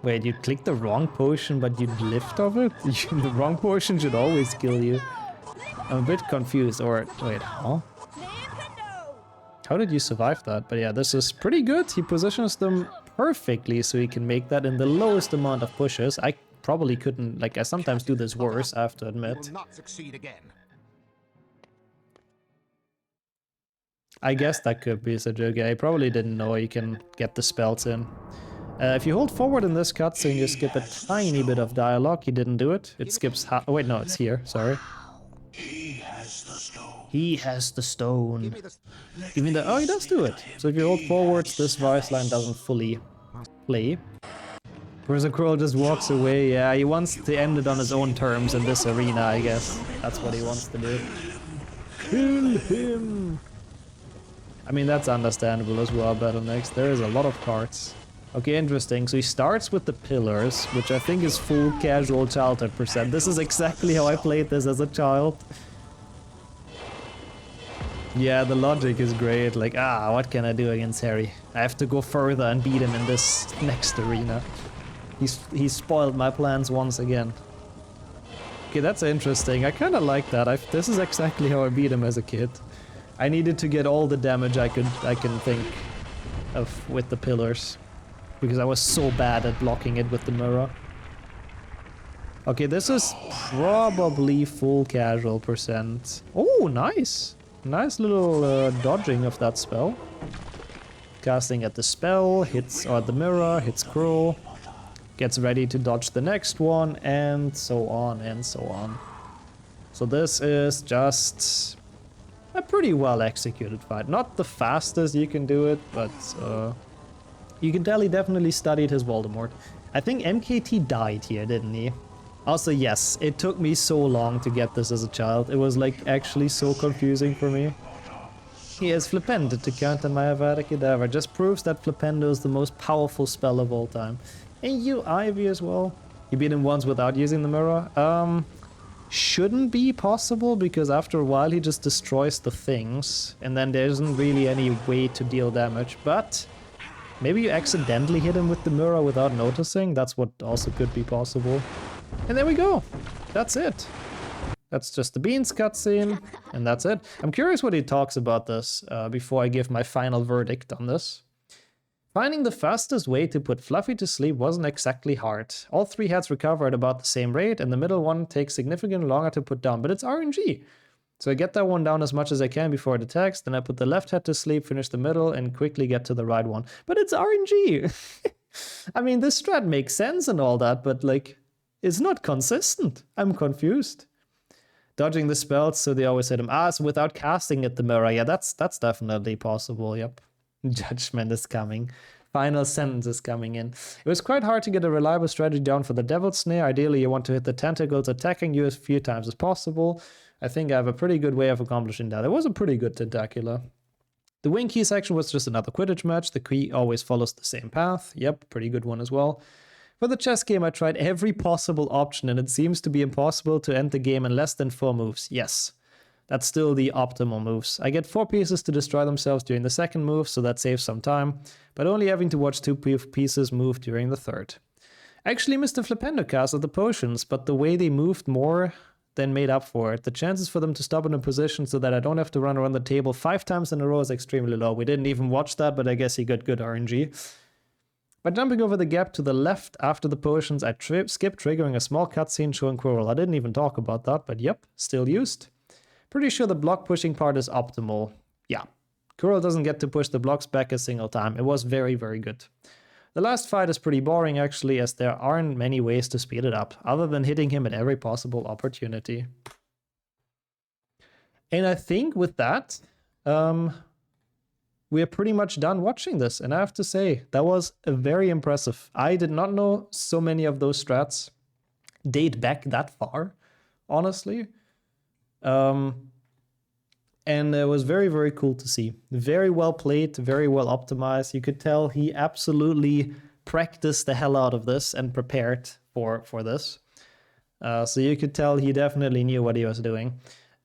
Wait, you clicked the wrong potion, but you lived off it? The wrong potion should always kill you. I'm a bit confused, or... Wait, huh? How did you survive that? But yeah, this is pretty good. He positions them perfectly so he can make that in the lowest amount of pushes. I probably couldn't... Like, I sometimes do this worse, I have to admit. Will not succeed again. I guess that could be such a... I probably didn't know you can get the spells in. If you hold forward in this cutscene, you skip a tiny bit of dialogue. He didn't do it. It skips oh, wait, no, it's here. Sorry. He has the stone. He has the stone. Give me the... Oh, he does do it. So if you hold forwards, this voice line doesn't fully play. Whereas a Crow just walks away. Yeah, he wants to end it on his own terms in this arena, I guess. That's what he wants to do. Kill him! I mean, that's understandable as well, Battlenex. There is a lot of cards. Okay, interesting. So he starts with the pillars, which I think is full casual childhood %. This is exactly how I played this as a child. Yeah, the logic is great. Like, what can I do against Harry? I have to go further and beat him in this next arena. He's spoiled my plans once again. Okay, that's interesting. I kind of like that. This is exactly how I beat him as a kid. I needed to get all the damage I can think of with the pillars. because I was so bad at blocking it with the mirror. Okay, this is probably full casual percent. Oh, nice. Nice little dodging of that spell. Casting at the spell, hits at the mirror, hits Cruel, gets ready to dodge the next one, and so on and so on. So this is just a pretty well executed fight. Not the fastest you can do it, but you can tell he definitely studied his Voldemort. I think MKT died here, didn't he? Also, yes, it took me so long to get this as a child. It was like actually so confusing for me. He has Flipendo to counter my Avada Kedavra. Just proves that Flipendo is the most powerful spell of all time. And you, Ivy, as well. You beat him once without using the mirror. Shouldn't be possible, because after a while he just destroys the things. And then there isn't really any way to deal damage. But maybe you accidentally hit him with the mirror without noticing. That's what also could be possible. And there we go. That's it. That's just the Beans cutscene, and that's it. I'm curious what he talks about this before I give my final verdict on this. Finding the fastest way to put Fluffy to sleep wasn't exactly hard. All three heads recover at about the same rate, and the middle one takes significantly longer to put down, but it's RNG. So I get that one down as much as I can before it attacks, then I put the left head to sleep, finish the middle, and quickly get to the right one. But it's RNG! I mean, this strat makes sense and all that, but like, it's not consistent. I'm confused. Dodging the spells, so they always hit him. So without casting at the mirror. Yeah, that's definitely possible, yep. Judgment is coming. Final sentence is coming in. It was quite hard to get a reliable strategy down for the Devil's Snare. Ideally, you want to hit the tentacles attacking you as few times as possible. I think I have a pretty good way of accomplishing that. It was a pretty good tentacular. The wing key section was just another Quidditch match. The key always follows the same path. Yep, pretty good one as well. For the chess game, I tried every possible option, and it seems to be impossible to end the game in less than 4 moves. Yes, that's still the optimal moves. I get 4 pieces to destroy themselves during the second move, so that saves some time, but only having to watch 2 pieces move during the third. Actually, Mr. Flipendo casted the potions, but the way they moved more than made up for it. The chances for them to stop in a position so that I don't have to run around the table 5 times in a row is extremely low. We didn't even watch that, but I guess he got good RNG. By jumping over the gap to the left after the potions, I skipped triggering a small cutscene showing Quirrell. I didn't even talk about that, but yep, still used. Pretty sure the block pushing part is optimal. Yeah, Quirrell doesn't get to push the blocks back a single time. It was very, very good. The last fight is pretty boring actually, as there aren't many ways to speed it up, other than hitting him at every possible opportunity. And I think with that, we are pretty much done watching this, and I have to say, that was very impressive. I did not know so many of those strats date back that far, honestly. And it was very, very cool to see. Very well played, very well optimized. You could tell he absolutely practiced the hell out of this and prepared for this. So you could tell he definitely knew what he was doing.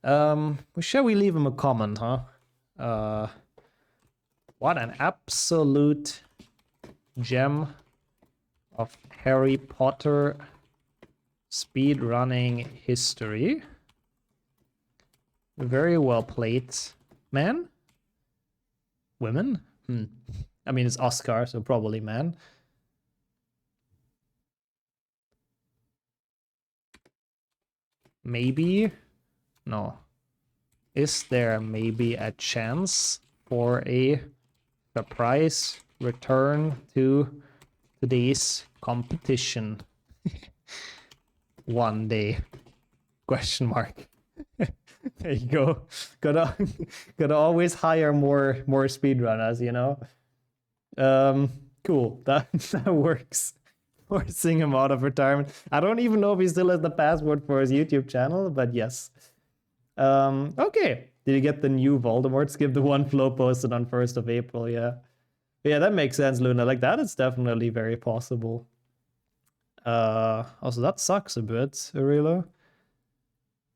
Shall we leave him a comment, huh? What an absolute gem of Harry Potter speedrunning history. Very well played. Man? Women? I mean, it's Oskar, so probably man. Maybe? No. Is there maybe a chance for a surprise return to today's competition? One day? Question mark. There you go. Gotta always hire more speedrunners, you know. Cool. That works. Forcing him out of retirement. I don't even know if he still has the password for his YouTube channel, but yes. Okay. Did you get the new Voldemort skip? The one Flo posted on 1st of April, yeah. Yeah, that makes sense, Luna. Like, that is definitely very possible. Also, that sucks a bit, Arilo.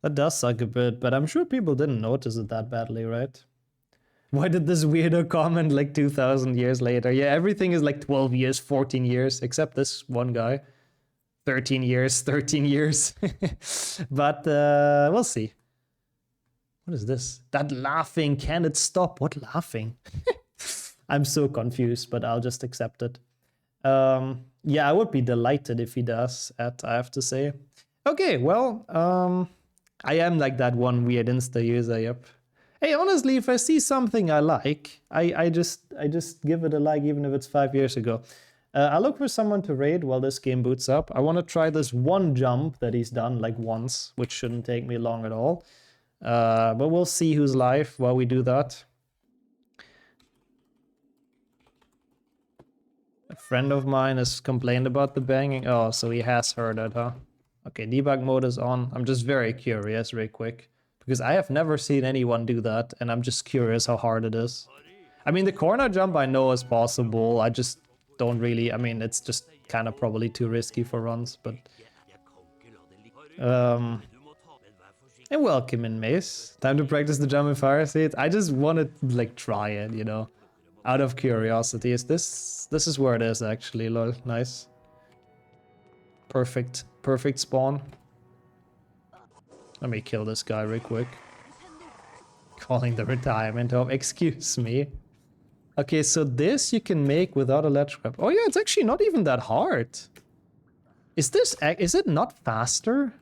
That does suck a bit, but I'm sure people didn't notice it that badly, right? Why did this weirdo comment like 2,000 years later? Yeah, everything is like 12 years, 14 years, except this one guy. 13 years, 13 years. But we'll see. What is this? That laughing, can it stop? What laughing? I'm so confused, but I'll just accept it. Yeah, I would be delighted if he does, Ed, I have to say. Okay, well, I am like that one weird Insta user, yep. Hey, honestly, if I see something I like, I just give it a like, even if it's 5 years ago. I look for someone to raid while this game boots up. I want to try this one jump that he's done like once, which shouldn't take me long at all. But we'll see who's live while we do that. A friend of mine has complained about the banging. Oh, so he has heard it, huh? Okay, debug mode is on. I'm just very curious, real quick, because I have never seen anyone do that, and I'm just curious how hard it is. I mean, the corner jump I know is possible. I just don't really. I mean, it's just kind of probably too risky for runs, but. And welcome in, Mace. Time to practice the jump in fire seat. I just want to like try it, you know, out of curiosity. Is this is where it is actually? Lol, nice. Perfect spawn. Let me kill this guy real quick. Calling the retirement home. Excuse me. Okay, so this you can make without a ledge grab. Oh yeah, it's actually not even that hard. Is it not faster?